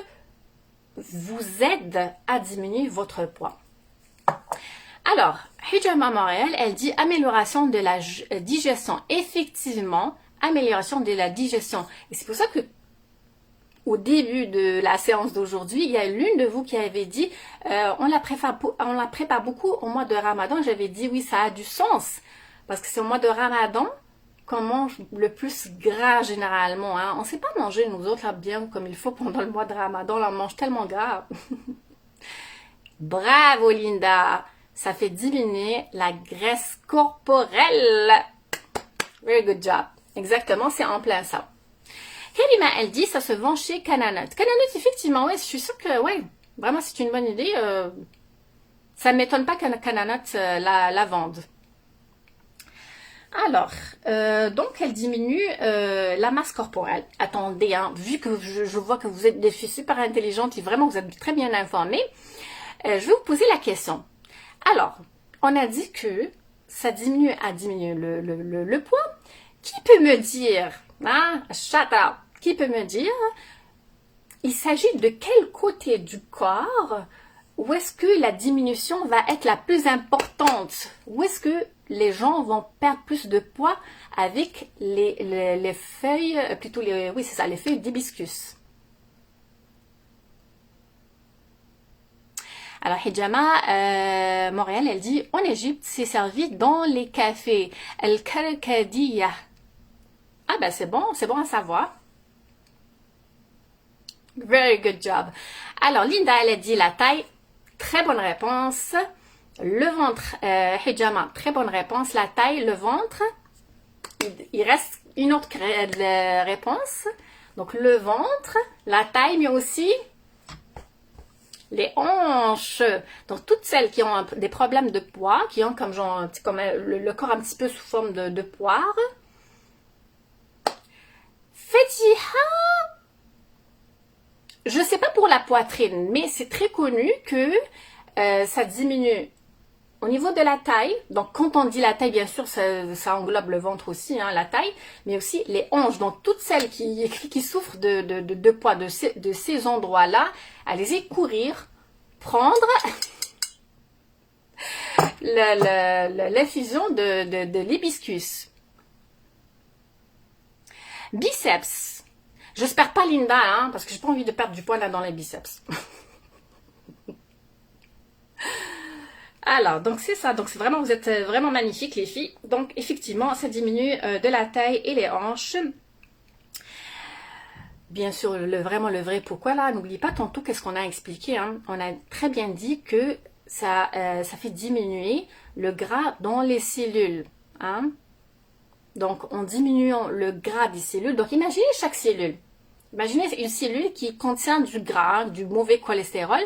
vous aident à diminuer votre poids. Alors, Hijama Montréal, elle dit amélioration de la digestion. Effectivement, amélioration de la digestion. Et c'est pour ça que au début de la séance d'aujourd'hui, il y a l'une de vous qui avait dit on la prépare beaucoup au mois de Ramadan. J'avais dit oui, ça a du sens. Parce que c'est au mois de Ramadan qu'on mange le plus gras généralement. Hein. On ne sait pas manger, nous autres, là, bien comme il faut pendant le mois de Ramadan. Là, on mange tellement gras. Bravo, Linda! Ça fait diminuer la graisse corporelle. Very good job. Exactement, c'est en plein ça. Karima, elle dit, ça se vend chez Cananut. Cananut, effectivement, oui, je suis sûre que, oui, vraiment, c'est une bonne idée. Ça ne m'étonne pas que Cananut la vende. Alors, donc elle diminue la masse corporelle. Attendez, hein, vu que je vois que vous êtes des filles super intelligentes et vraiment vous êtes très bien informées, je vais vous poser la question. Alors, on a dit que ça diminue le poids. Qui peut me dire, hein, shut up, qui peut me dire, il s'agit de quel côté du corps où est-ce que la diminution va être la plus importante? Où est-ce que les gens vont perdre plus de poids avec les feuilles, plutôt oui c'est ça, les feuilles d'hibiscus. Alors Hijama Montréal, elle dit en Égypte c'est servi dans les cafés. Al-Karkadiyya. Ah ben c'est bon à savoir. Very good job. Alors Linda, elle a dit la taille. Très bonne réponse. Le ventre, Hijama, très bonne réponse. La taille, le ventre. Il reste une autre réponse. Donc le ventre, la taille, mais aussi les hanches. Donc, toutes celles qui ont des problèmes de poids, qui ont comme, genre, comme le corps un petit peu sous forme de poire. Fatiha. Je ne sais pas pour la poitrine, mais c'est très connu que ça diminue au niveau de la taille. Donc, quand on dit la taille, bien sûr, ça englobe le ventre aussi, hein, la taille, mais aussi les hanches. Donc, toutes celles qui souffrent de poids de ces endroits-là, allez-y courir, prendre l'infusion de l'hibiscus. Biceps. J'espère pas Linda, hein, parce que j'ai pas envie de perdre du poids là dans les biceps. Alors, donc c'est ça. Donc c'est vraiment, vous êtes vraiment magnifiques les filles. Donc effectivement, ça diminue de la taille et les hanches. Bien sûr, vraiment le vrai pourquoi là. N'oublie pas tantôt qu'est-ce qu'on a expliqué. Hein. On a très bien dit que ça fait diminuer le gras dans les cellules. Hein. Donc en diminuant le gras des cellules. Donc imaginez chaque cellule. Imaginez une cellule qui contient du gras, du mauvais cholestérol.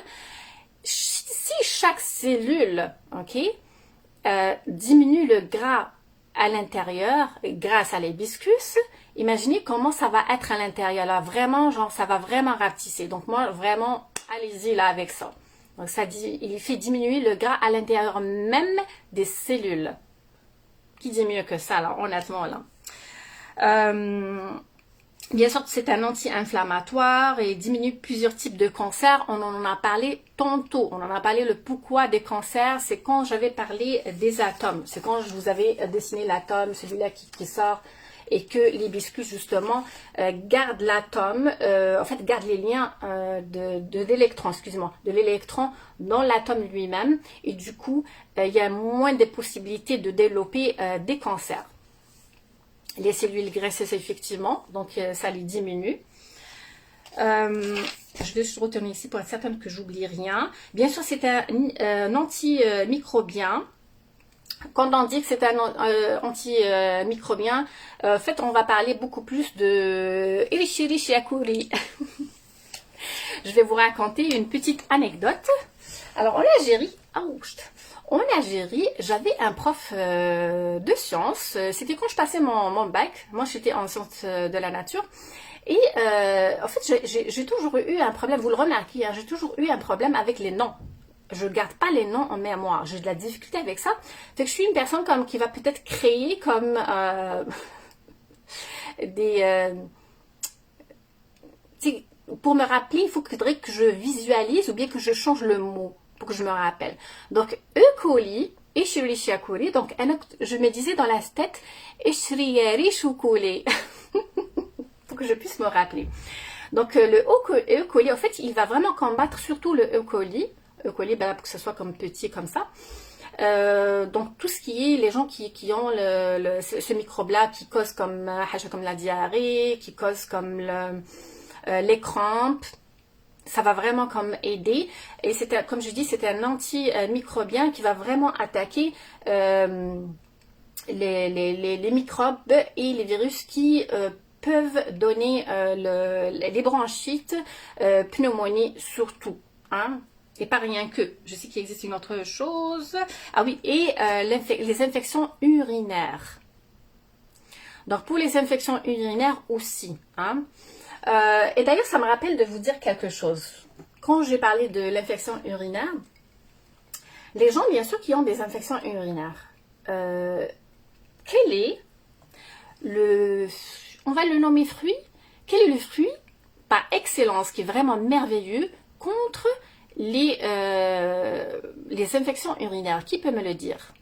Si chaque cellule, ok, diminue le gras à l'intérieur grâce à l'hibiscus, imaginez comment ça va être à l'intérieur. Là, vraiment, genre, ça va vraiment rapetisser. Donc moi, vraiment, allez-y là avec ça. Donc ça dit, il fait diminuer le gras à l'intérieur même des cellules. Qui dit mieux que ça, là, honnêtement, là. Bien sûr, c'est un anti-inflammatoire et diminue plusieurs types de cancers. On en a parlé tantôt. On en a parlé le pourquoi des cancers. C'est quand j'avais parlé des atomes. C'est quand je vous avais dessiné l'atome, celui-là qui sort, et que l'hibiscus, justement, garde l'atome, en fait, garde les liens de l'électron, excuse-moi, de l'électron dans l'atome lui-même. Et du coup, il y a moins de possibilités de développer des cancers. Les cellules graisseuses, effectivement, donc ça les diminue. Je vais juste retourner ici pour être certaine que j'oublie rien. Bien sûr, c'est un antimicrobien. Quand on dit que c'est un antimicrobien, en fait, on va parler beaucoup plus de Escherichia coli. Je vais vous raconter une petite anecdote. Alors, en Algérie, en Algérie, j'avais un prof de sciences. C'était quand je passais mon bac. Moi, j'étais en sciences de la nature. Et en fait, j'ai toujours eu un problème. Vous le remarquez, hein, j'ai toujours eu un problème avec les noms. Je ne garde pas les noms en mémoire. J'ai de la difficulté avec ça. Fait que je suis une personne comme qui va peut-être créer comme pour me rappeler, il faudrait que je visualise ou bien que je change le mot pour que je me rappelle. Donc, E. coli, Escherichia coli. Donc, je me disais dans la tête, Escherichia coli. Pour que je puisse me rappeler. Donc, le E. coli, en fait, il va vraiment combattre surtout le E. coli. E. coli, ben, pour que ce soit comme petit, comme ça. Donc, tout ce qui est les gens qui ont ce microbe-là qui cause comme la diarrhée, qui cause comme les crampes, ça va vraiment comme aider. Et c'est, comme je dis, c'est un antimicrobien qui va vraiment attaquer les microbes et les virus qui peuvent donner les bronchites, pneumonie surtout. Hein? Et pas rien que. Je sais qu'il existe une autre chose. Ah oui, et les infections urinaires. Donc pour les infections urinaires aussi. Hein? Et d'ailleurs, ça me rappelle de vous dire quelque chose. Quand j'ai parlé de l'infection urinaire, les gens, bien sûr, qui ont des infections urinaires, quel est on va le nommer fruit, quel est le fruit par excellence, qui est vraiment merveilleux, contre les infections urinaires? Qui peut me le dire?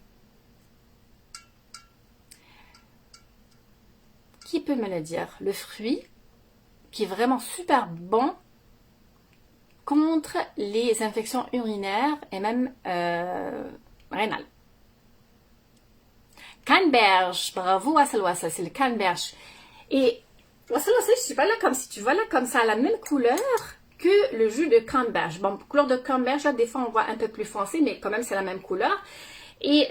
Qui peut me le dire? Le fruit qui est vraiment super bon contre les infections urinaires et même rénales. Canneberge, bravo Wassel Wassel, c'est le canneberge. Et Wassel Wassel, je suis pas là comme si tu vois là comme ça, la même couleur que le jus de canneberge. Bon, couleur de canneberge, là, des fois on voit un peu plus foncé, mais quand même c'est la même couleur. Et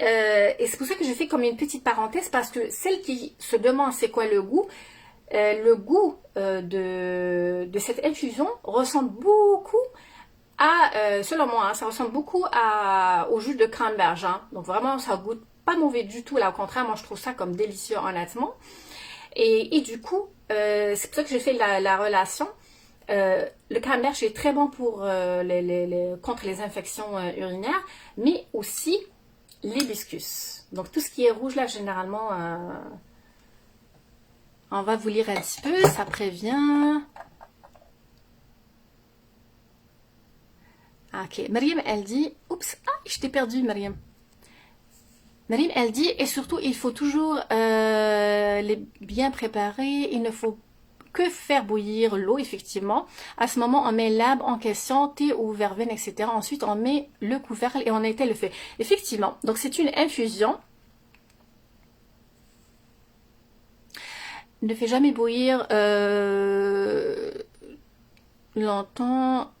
c'est pour ça que je fais comme une petite parenthèse, parce que celle qui se demande c'est quoi le goût de cette infusion ressemble beaucoup selon moi, hein, ça ressemble beaucoup au jus de cranberge. Hein. Donc vraiment, ça goûte pas mauvais du tout. Là, au contraire, moi, je trouve ça comme délicieux, honnêtement. Et du coup, c'est pour ça que j'ai fait la relation. Le cranberge est très bon pour contre les infections urinaires, mais aussi l'hibiscus. Donc tout ce qui est rouge là, généralement, on va vous lire un petit peu, ça prévient. Ok, Myriam, elle dit, oups, je t'ai perdu, Myriam. Myriam, elle dit, et surtout, il faut toujours les bien préparer, il ne faut que faire bouillir l'eau, effectivement. À ce moment, on met l'herbe en question, thé ou verveine, etc. Ensuite, on met le couvercle et on éteint le feu. Effectivement, donc c'est une infusion. Ne fais jamais bouillir longtemps.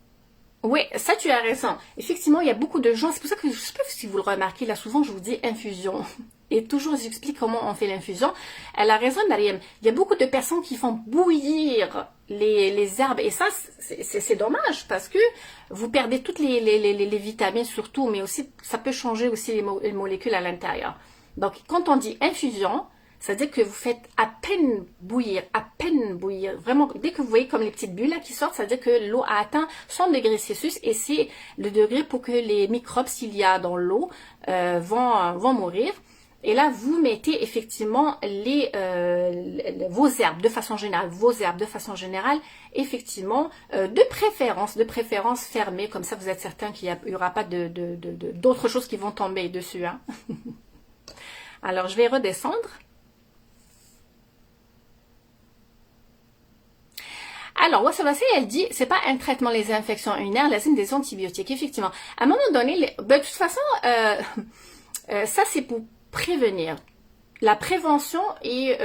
Oui, ça tu as raison. Effectivement, il y a beaucoup de gens, c'est pour ça que je ne sais pas si vous le remarquez, là souvent je vous dis infusion. Et toujours j'explique comment on fait l'infusion. Elle a raison, Mariam. Il y a beaucoup de personnes qui font bouillir les herbes. Et ça, c'est dommage parce que vous perdez toutes les vitamines surtout, mais aussi ça peut changer aussi les molécules à l'intérieur. Donc quand on dit infusion, c'est-à-dire que vous faites à peine bouillir. Vraiment, dès que vous voyez comme les petites bulles là qui sortent, c'est-à-dire que l'eau a atteint 100 degrés Celsius et c'est le degré pour que les microbes, s'il y a dans l'eau, vont mourir. Et là, vous mettez effectivement vos herbes de façon générale, effectivement, de préférence fermées, comme ça vous êtes certain qu'il n'y aura pas d'autres choses qui vont tomber dessus. Hein. Alors, je vais redescendre. Alors, Wassalwasi, elle dit, c'est pas un traitement les infections urinaires, c'est des antibiotiques, effectivement. À un moment donné, de toute façon, ça c'est pour prévenir. La prévention est,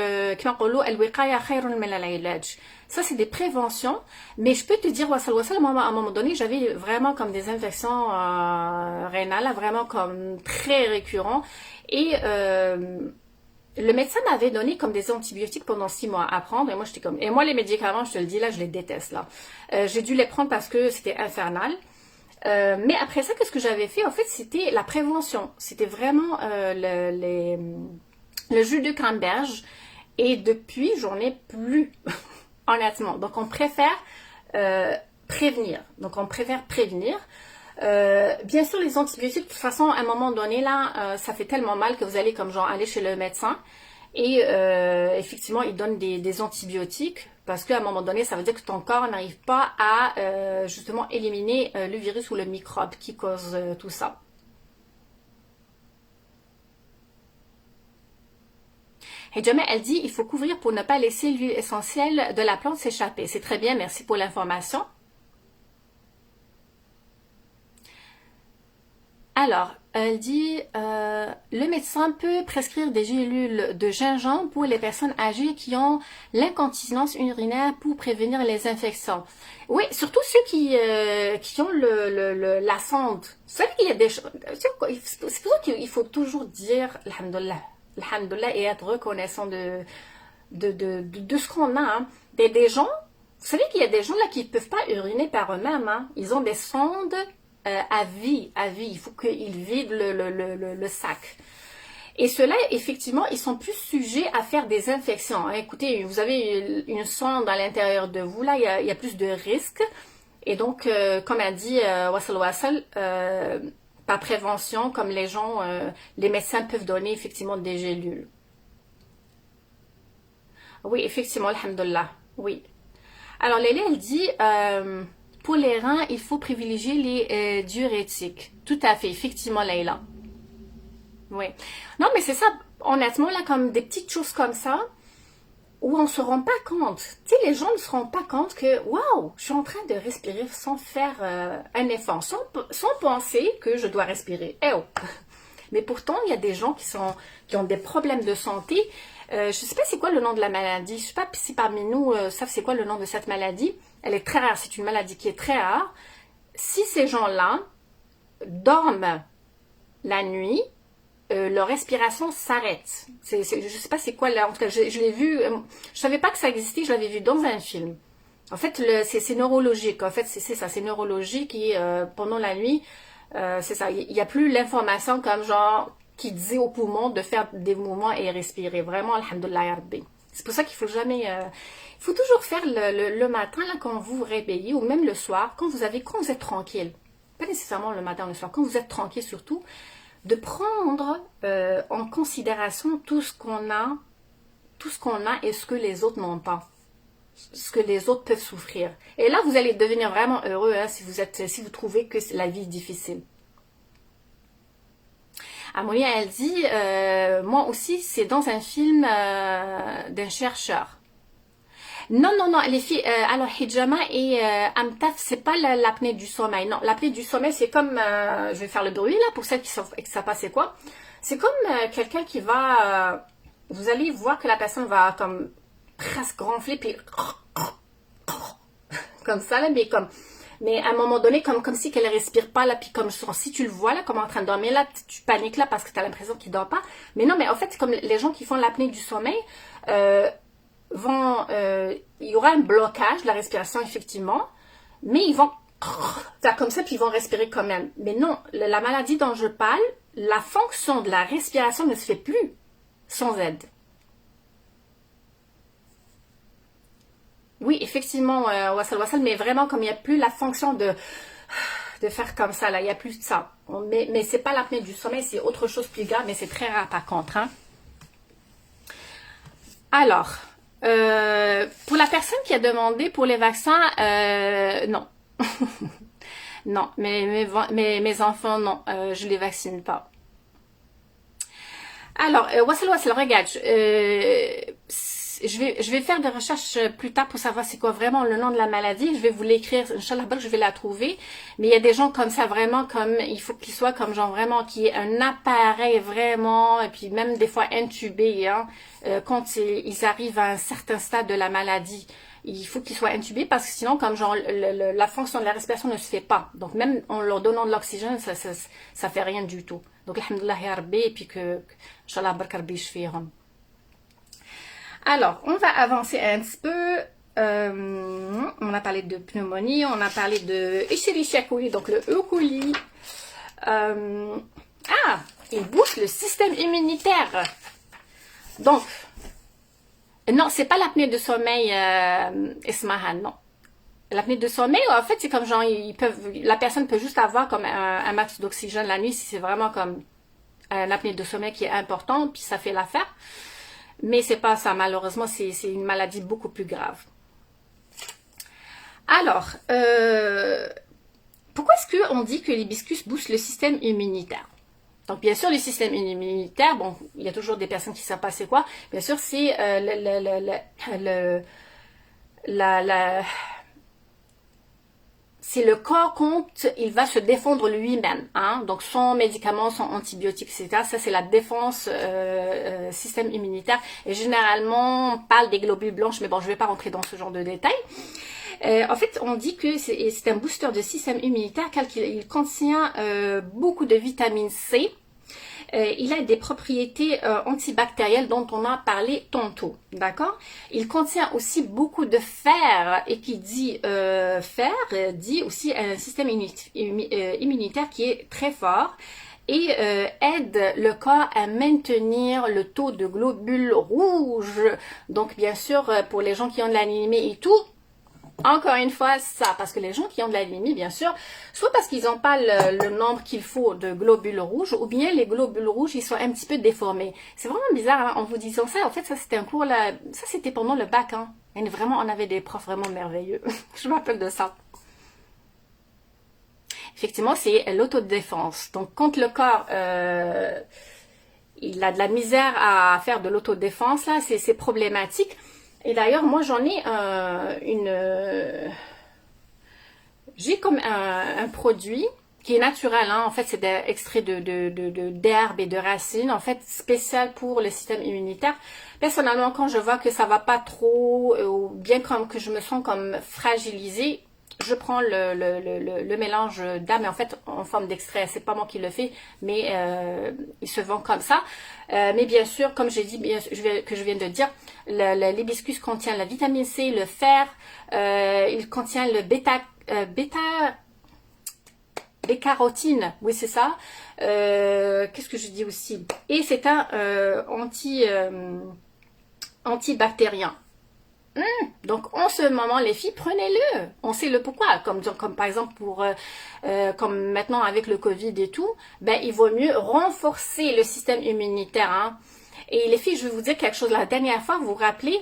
ça c'est des préventions, mais je peux te dire, Wassalwasi, à un moment donné, j'avais vraiment comme des infections rénales, vraiment comme très récurrents, et le médecin m'avait donné comme des antibiotiques pendant 6 mois à prendre et moi j'étais comme, et moi les médicaments, je te le dis là, je les déteste là. J'ai dû les prendre parce que c'était infernal. Mais après ça, qu'est-ce que j'avais fait? En fait, c'était la prévention. C'était vraiment le jus de cranberge et depuis, j'en ai plus, honnêtement. Donc on préfère prévenir. Bien sûr, les antibiotiques, de toute façon, à un moment donné, là, ça fait tellement mal que vous allez comme genre aller chez le médecin et effectivement, il donne des antibiotiques parce qu'à un moment donné, ça veut dire que ton corps n'arrive pas à justement éliminer le virus ou le microbe qui cause tout ça. Et jamais, elle dit, il faut couvrir pour ne pas laisser l'huile essentielle de la plante s'échapper. C'est très bien, merci pour l'information. Alors, elle dit, le médecin peut prescrire des gélules de gingembre pour les personnes âgées qui ont l'incontinence urinaire pour prévenir les infections. Oui, surtout ceux qui ont la sonde. Vous savez qu'il y a des choses, c'est pour ça qu'il faut toujours dire, alhamdoulilah, et être reconnaissant de ce qu'on a. Hein. Des gens, vous savez qu'il y a des gens là qui ne peuvent pas uriner par eux-mêmes. Hein. Ils ont des sondes à vie. Il faut qu'ils vident le sac. Et ceux-là, effectivement, ils sont plus sujets à faire des infections. Hein. Écoutez, vous avez une sonde à l'intérieur de vous, là, il y a plus de risques. Et donc, comme a dit Wassal, par prévention, comme les médecins peuvent donner effectivement des gélules. Oui, effectivement, alhamdoulilah. Oui. Alors, Léla, elle dit... pour les reins, il faut privilégier les diurétiques. Tout à fait, effectivement, Leïla. Oui. Non, mais c'est ça, honnêtement, là, comme des petites choses comme ça, où on ne se rend pas compte. Tu sais, les gens ne se rendent pas compte que, waouh, je suis en train de respirer sans faire un effort, sans penser que je dois respirer. Eh oh! Mais pourtant, il y a des gens qui ont des problèmes de santé. Je ne sais pas c'est quoi le nom de la maladie. Je ne sais pas si parmi nous savent c'est quoi le nom de cette maladie. Elle est très rare. C'est une maladie qui est très rare. Si ces gens-là dorment la nuit, leur respiration s'arrête. Je ne sais pas c'est quoi là. En tout cas, je l'ai vu. Je ne savais pas que ça existait. Je l'avais vu dans un film. En fait, c'est neurologique. En fait, c'est ça, c'est neurologique et pendant la nuit, c'est ça. Il n'y a plus l'information comme genre qui dit aux poumons de faire des mouvements et respirer. Vraiment, alhamdoulilah ya rabbi. C'est pour ça qu'il faut jamais... il faut toujours faire le matin là, quand vous vous réveillez ou même le soir, quand vous êtes tranquille. Pas nécessairement le matin ou le soir. Quand vous êtes tranquille surtout, de prendre en considération tout ce qu'on a et ce que les autres n'ont pas. Ce que les autres peuvent souffrir. Et là, vous allez devenir vraiment heureux hein, si vous trouvez que la vie est difficile. Amolia, elle dit, moi aussi, c'est dans un film d'un chercheur. Non, non, non, les filles, alors Hijama et Amtaf, c'est pas l'apnée du sommeil. Non, l'apnée du sommeil, c'est comme, je vais faire le bruit là, pour celles qui savent que ça passe, c'est quoi? C'est comme quelqu'un qui va, vous allez voir que la personne va comme presque gonfler, puis comme ça, là, mais à un moment donné, comme si qu'elle respire pas, là, puis comme si tu le vois, là, comme en train de dormir, là, tu paniques, là, parce que tu as l'impression qu'il dort pas. Mais non, mais en fait, c'est comme les gens qui font l'apnée du sommeil, il y aura un blocage de la respiration, effectivement, mais ils vont faire comme ça, puis ils vont respirer quand même. Mais non, la maladie dont je parle, la fonction de la respiration ne se fait plus sans aide. Oui, effectivement, wassal, mais vraiment, comme il n'y a plus la fonction de faire comme ça, là, il n'y a plus de ça. Mais c'est pas l'apnée du sommeil, c'est autre chose plus grave, mais c'est très rare par contre. Hein. Alors, pour la personne qui a demandé pour les vaccins, non. Non, mes enfants, non, je les vaccine pas. Alors, wassal, regarde, je vais faire des recherches plus tard pour savoir c'est quoi vraiment le nom de la maladie. Je vais vous l'écrire, Inch'Allah, je vais la trouver. Mais il y a des gens comme ça, vraiment, comme il faut qu'ils soient comme genre vraiment, qui ait un appareil vraiment, et puis même des fois intubé, hein, quand ils arrivent à un certain stade de la maladie. Il faut qu'ils soient intubés parce que sinon, comme genre, la fonction de la respiration ne se fait pas. Donc même en leur donnant de l'oxygène, ça fait rien du tout. Donc, alhamdoulilah ya rabbi, et puis Inch'Allah, barka rabbi yashfihum. Alors, on va avancer un petit peu. On a parlé de pneumonie, on a parlé de Escherichia coli, donc le E. coli. Il booste le système immunitaire. Donc, non, c'est pas l'apnée de sommeil, Esmahan, non. L'apnée de sommeil, en fait, c'est comme genre, la personne peut juste avoir comme un max d'oxygène la nuit si c'est vraiment comme un apnée de sommeil qui est important, puis ça fait l'affaire. Mais c'est pas ça, malheureusement, c'est une maladie beaucoup plus grave. Alors, pourquoi est-ce qu'on dit que l'hibiscus booste le système immunitaire? Donc, bien sûr, le système immunitaire, bon, il y a toujours des personnes qui savent pas c'est quoi. Bien sûr, c'est c'est le corps quand il va se défendre lui-même. Hein? Donc, son médicament, son antibiotique, etc. Ça, c'est la défense système immunitaire. Et généralement, on parle des globules blanches, mais bon, je ne vais pas rentrer dans ce genre de détails. En fait, on dit que c'est un booster de système immunitaire car il contient beaucoup de vitamine C. Il a des propriétés antibactérielles dont on a parlé tantôt, d'accord? Il contient aussi beaucoup de fer et qui dit fer dit aussi un système immunitaire qui est très fort et aide le corps à maintenir le taux de globules rouges. Donc bien sûr, pour les gens qui ont de l'anémie et tout, encore une fois, ça, parce que les gens qui ont de l'anémie, bien sûr, soit parce qu'ils n'ont pas le nombre qu'il faut de globules rouges, ou bien les globules rouges, ils sont un petit peu déformés. C'est vraiment bizarre, hein, en vous disant ça. En fait, ça, c'était un cours, là, ça, c'était pendant le bac, hein. Et vraiment, on avait des profs vraiment merveilleux. Je me rappelle de ça. Effectivement, c'est l'autodéfense. Donc, quand le corps, il a de la misère à faire de l'autodéfense, là, c'est problématique. Et d'ailleurs, moi, j'en ai j'ai comme un produit qui est naturel, hein. En fait, c'est extrait d'herbes et de racines, en fait, spécial pour le système immunitaire. Personnellement, quand je vois que ça va pas trop, ou bien comme que je me sens comme fragilisée, je prends le mélange d'âme, mais en fait en forme d'extrait. C'est pas moi qui le fais, mais il se vend comme ça. Mais bien sûr, comme j'ai dit, que je viens de dire, l'hibiscus contient la vitamine C, le fer, il contient le bêta-carotène, oui c'est ça. Qu'est-ce que je dis aussi? Et c'est un antibactérien. Donc en ce moment les filles, prenez-le. On sait le pourquoi. Comme par exemple comme maintenant avec le Covid et tout, ben il vaut mieux renforcer le système immunitaire. Hein. Et les filles, je vais vous dire quelque chose. La dernière fois, vous vous rappelez?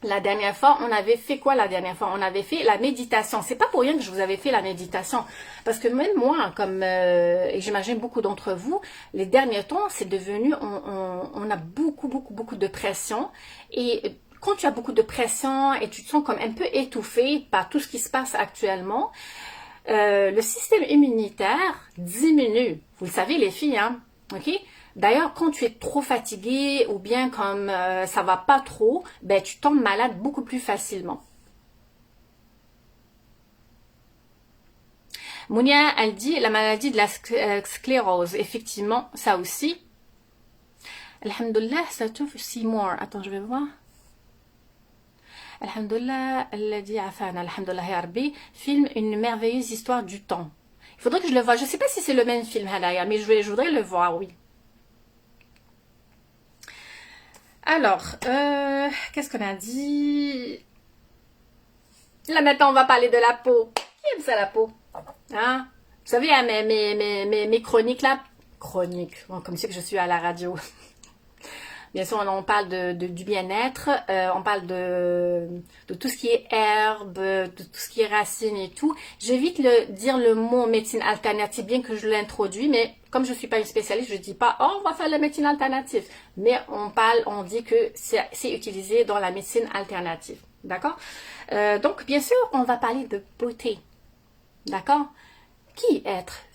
La dernière fois, on avait fait quoi la dernière fois? On avait fait la méditation. C'est pas pour rien que je vous avais fait la méditation. Parce que même moi, et j'imagine beaucoup d'entre vous, les derniers temps, c'est devenu, on a beaucoup de pression. Et quand tu as beaucoup de pression et tu te sens comme un peu étouffé par tout ce qui se passe actuellement, le système immunitaire diminue. Vous le savez les filles, hein? Ok? D'ailleurs, quand tu es trop fatigué ou bien comme ça va pas trop, ben tu tombes malade beaucoup plus facilement. Mounia, elle dit la maladie de la sclérose. Effectivement, ça aussi. Alhamdulillah, ça trouve Seymour. Attends, je vais voir. Alhamdulillah, elle dit Afan, Alhamdulillah ya Rabbi, filme une merveilleuse histoire du temps. Il faudrait que je le voie. Je ne sais pas si c'est le même film, Halaya, mais je voudrais le voir, oui. Alors, qu'est-ce qu'on a dit? Là maintenant, on va parler de la peau. Qui aime ça, la peau? Hein? Vous savez, hein, mes chroniques là, chroniques, comme si que je suis à la radio. Bien sûr, on parle du bien-être, on parle de tout ce qui est herbe, de tout ce qui est racines et tout. J'évite de dire le mot médecine alternative, bien que je l'introduis, mais comme je ne suis pas une spécialiste, je ne dis pas « Oh, on va faire la médecine alternative ». Mais on dit que c'est utilisé dans la médecine alternative. D'accord? Donc, bien sûr, on va parler de beauté. D'accord? Qui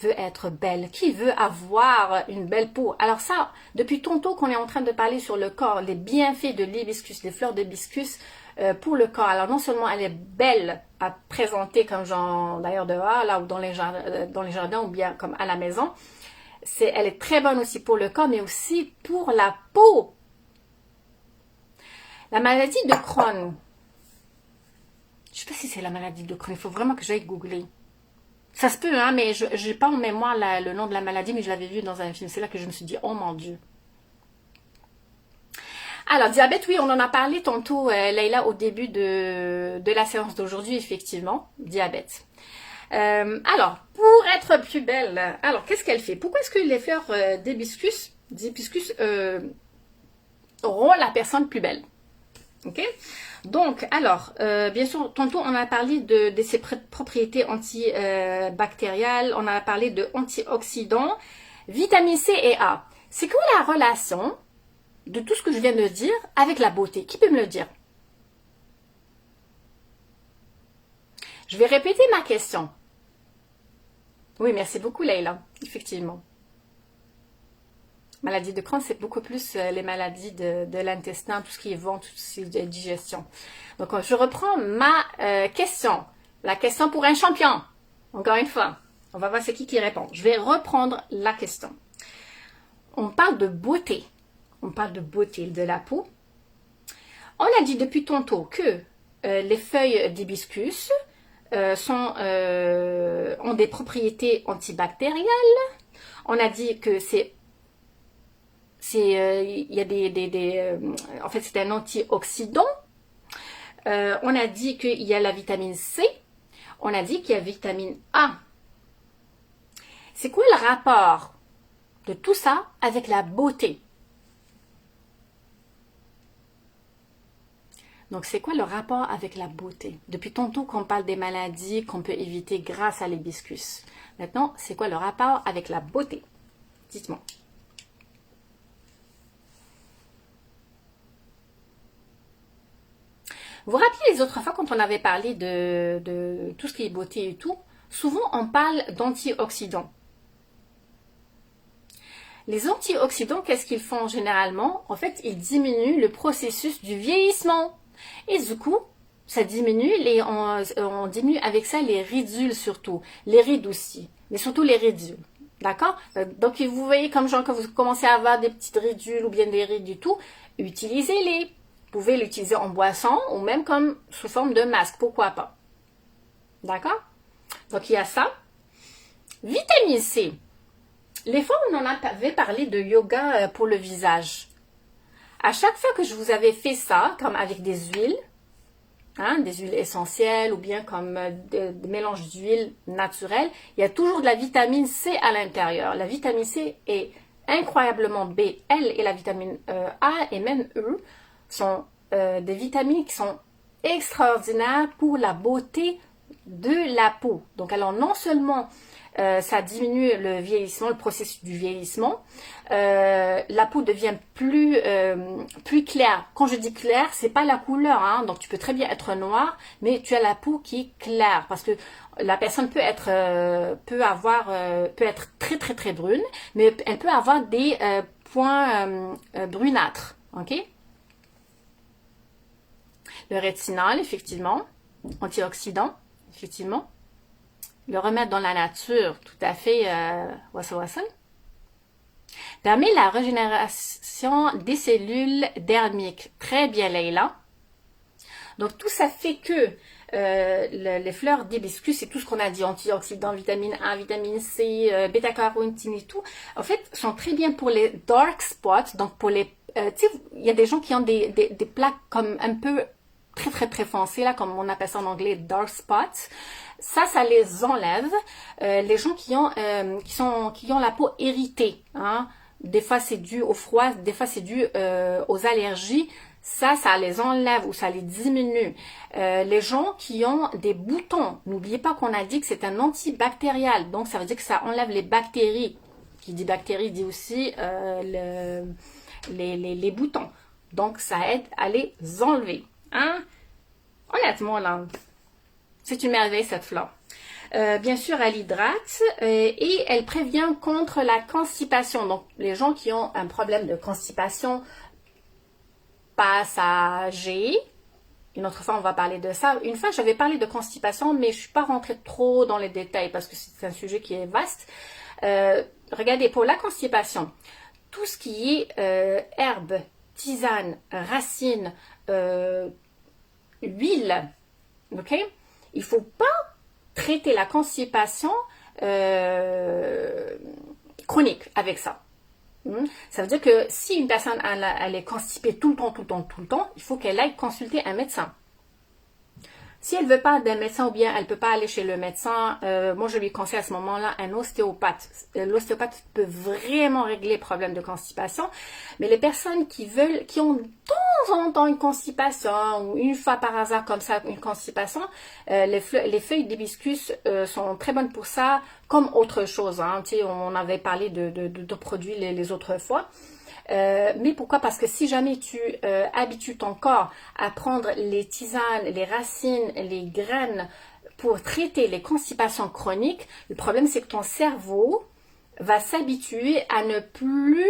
veut être belle? Qui veut avoir une belle peau? Alors ça, depuis tantôt qu'on est en train de parler sur le corps, les bienfaits de l'hibiscus, des fleurs d'hibiscus pour le corps. Alors non seulement elle est belle à présenter comme genre d'ailleurs dehors, là ou dans les jardins ou bien comme à la maison, elle est très bonne aussi pour le corps, mais aussi pour la peau. La maladie de Crohn. Je ne sais pas si c'est la maladie de Crohn, il faut vraiment que j'aille googler. Ça se peut, hein, mais je n'ai pas en mémoire le nom de la maladie, mais je l'avais vu dans un film. C'est là que je me suis dit, oh mon Dieu. Alors, diabète, oui, on en a parlé tantôt, Leïla, au début de la séance d'aujourd'hui, effectivement. Diabète. Alors, pour être plus belle, alors, qu'est-ce qu'elle fait? Pourquoi est-ce que les fleurs d'hibiscus rend la personne plus belle? Ok? Donc, alors, bien sûr, tantôt on a parlé de ses propriétés antibactériales, on a parlé de antioxydants, vitamine C et A. C'est quoi la relation de tout ce que je viens de dire avec la beauté? Qui peut me le dire? Je vais répéter ma question. Oui, merci beaucoup, Leïla, effectivement. Maladie de Crohn, c'est beaucoup plus les maladies de l'intestin, tout ce qui est ventre, tout ce qui est digestion. Donc, je reprends ma question. La question pour un champion. Encore une fois, on va voir c'est qui répond. Je vais reprendre la question. On parle de beauté. On parle de beauté de la peau. On a dit depuis tantôt que les feuilles d'hibiscus ont des propriétés antibactérielles. On a dit que en fait, c'est un antioxydant. On a dit qu'il y a la vitamine C. On a dit qu'il y a la vitamine A. C'est quoi le rapport de tout ça avec la beauté? Donc, c'est quoi le rapport avec la beauté? Depuis tantôt qu'on parle des maladies qu'on peut éviter grâce à l'hibiscus. Maintenant, c'est quoi le rapport avec la beauté? Dites-moi. Vous vous rappelez les autres fois quand on avait parlé de tout ce qui est beauté et tout, souvent on parle d'antioxydants. Les antioxydants, qu'est-ce qu'ils font généralement? En fait, ils diminuent le processus du vieillissement. Et du coup, ça diminue, on diminue avec ça les ridules surtout, les rides aussi, mais surtout les ridules. D'accord? Donc, vous voyez, comme genre, quand vous commencez à avoir des petites ridules ou bien des rides du tout, utilisez-les. Vous pouvez l'utiliser en boisson ou même comme sous forme de masque, pourquoi pas. D'accord? Donc, il y a ça. Vitamine C. Les fois où on en avait parlé de yoga pour le visage, à chaque fois que je vous avais fait ça, comme avec des huiles, des huiles essentielles ou bien comme des mélanges d'huiles naturelles, il y a toujours de la vitamine C à l'intérieur. La vitamine C est incroyablement B. Elle et la vitamine A et même E sont des vitamines qui sont extraordinaires pour la beauté de la peau. Donc alors non seulement ça diminue le vieillissement, le processus du vieillissement. La peau devient plus claire. Quand je dis claire, c'est pas la couleur, hein. Donc tu peux très bien être noir, mais tu as la peau qui est claire parce que la personne peut être très très très brune, mais elle peut avoir des points brunâtres, ok? Le rétinol, effectivement, antioxydant, effectivement. Le remettre dans la nature, tout à fait, permet la régénération des cellules dermiques. Très bien, Leïla. Donc, tout ça fait que les fleurs d'hibiscus, c'est tout ce qu'on a dit, antioxydants, vitamine A, vitamine C, bêta-carotène et tout, en fait, sont très bien pour les dark spots, donc pour les... tu sais, il y a des gens qui ont des plaques comme un peu très, très, très foncées, là, comme on appelle ça en anglais, dark spots. Ça les enlève. Les gens qui ont la peau irritée, hein, des fois c'est dû au froid, des fois c'est dû aux allergies, ça les enlève ou ça les diminue. Les gens qui ont des boutons, n'oubliez pas qu'on a dit que c'est un antibactérial, donc ça veut dire que ça enlève les bactéries. Qui dit bactéries dit aussi les boutons. Donc ça aide à les enlever. Hein? Honnêtement, là, c'est une merveille cette fleur. Bien sûr, elle hydrate et elle prévient contre la constipation. Donc, les gens qui ont un problème de constipation passager. Une autre fois, on va parler de ça. Une fois, j'avais parlé de constipation, mais je ne suis pas rentrée trop dans les détails parce que c'est un sujet qui est vaste. Regardez, pour la constipation, tout ce qui est herbes, tisanes, racines, huile, ok? Il ne faut pas traiter la constipation chronique avec ça. Ça veut dire que si une personne elle est constipée tout le temps, il faut qu'elle aille consulter un médecin. Si elle ne veut pas d'un médecin ou bien elle ne peut pas aller chez le médecin, moi je lui conseille à ce moment-là un ostéopathe. L'ostéopathe peut vraiment régler les problèmes de constipation, mais les personnes qui ont de temps en temps une constipation ou une fois par hasard comme ça une constipation, les feuilles d'hibiscus sont très bonnes pour ça, comme autre chose. Hein. Tu sais, on avait parlé de produits les autres fois. Mais pourquoi? Parce que si jamais tu habitues ton corps à prendre les tisanes, les racines, les graines pour traiter les constipations chroniques, le problème c'est que ton cerveau va s'habituer à ne plus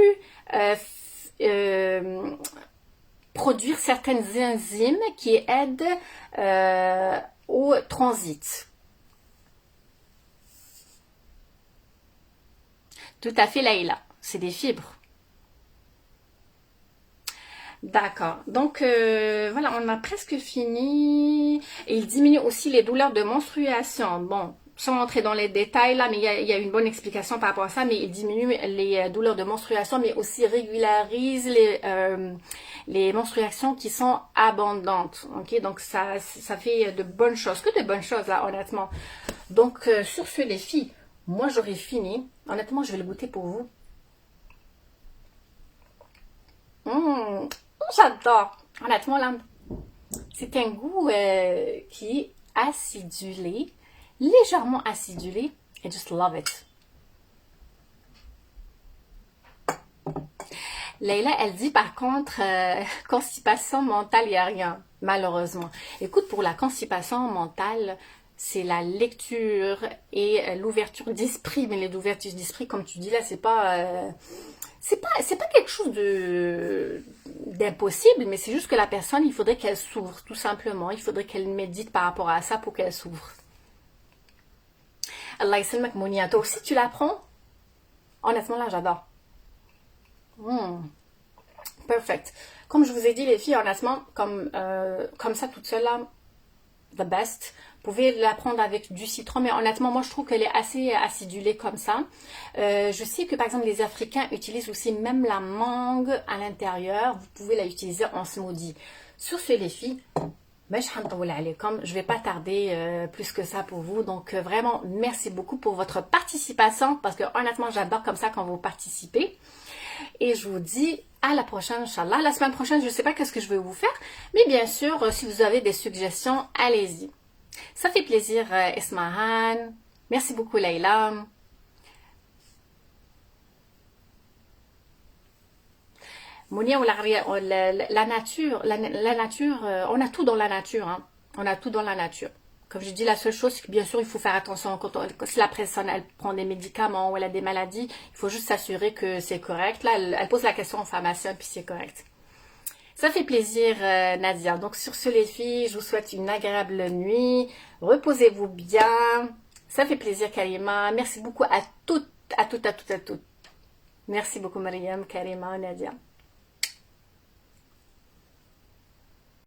produire certaines enzymes qui aident au transit. Tout à fait, Laïla. C'est des fibres. D'accord. Donc, voilà, on a presque fini. Et il diminue aussi les douleurs de menstruation. Bon, sans entrer dans les détails là, mais il y a une bonne explication par rapport à ça. Mais il diminue les douleurs de menstruation, mais aussi régularise les menstruations qui sont abondantes. Ok, donc ça fait de bonnes choses. Que de bonnes choses là, honnêtement. Donc, sur ce, les filles, moi j'aurais fini. Honnêtement, je vais le goûter pour vous. J'adore. Honnêtement, là, c'est un goût qui est acidulé, légèrement acidulé. I just love it. Leïla, elle dit par contre, constipation mentale, il n'y a rien, malheureusement. Écoute, pour la constipation mentale, c'est la lecture et l'ouverture d'esprit. Mais l'ouverture d'esprit, comme tu dis là, c'est pas quelque chose de d'impossible, mais c'est juste que la personne, il faudrait qu'elle s'ouvre, tout simplement. Il faudrait qu'elle médite par rapport à ça pour qu'elle s'ouvre. Allah yassalmak Mounia, toi aussi tu l'apprends? Honnêtement, là, j'adore. Perfect. Comme je vous ai dit, les filles, honnêtement, comme ça, toute seule, là, the best. Vous pouvez l'apprendre avec du citron, mais honnêtement, moi, je trouve qu'elle est assez acidulée comme ça. Je sais que, par exemple, les Africains utilisent aussi même la mangue à l'intérieur. Vous pouvez la utiliser en smoothie. Sur ce, les filles, je ne vais pas tarder plus que ça pour vous. Donc, vraiment, merci beaucoup pour votre participation, parce que honnêtement, j'adore comme ça quand vous participez. Et je vous dis à la prochaine, Inch'Allah. La semaine prochaine, je ne sais pas qu'est-ce que je vais vous faire. Mais bien sûr, si vous avez des suggestions, allez-y. Ça fait plaisir, Ismahan. Merci beaucoup, Leïla. Mounia, la nature, on a tout dans la nature. Hein. On a tout dans la nature. Comme je dis, la seule chose, c'est que bien sûr, il faut faire attention si la personne elle prend des médicaments ou elle a des maladies, il faut juste s'assurer que c'est correct. Là, elle pose la question au pharmacien, puis c'est correct. Ça fait plaisir, Nadia. Donc, sur ce, les filles, je vous souhaite une agréable nuit. Reposez-vous bien. Ça fait plaisir, Karima. Merci beaucoup à toutes, à toutes, à toutes, à toutes. Merci beaucoup, Mariam, Karima, Nadia.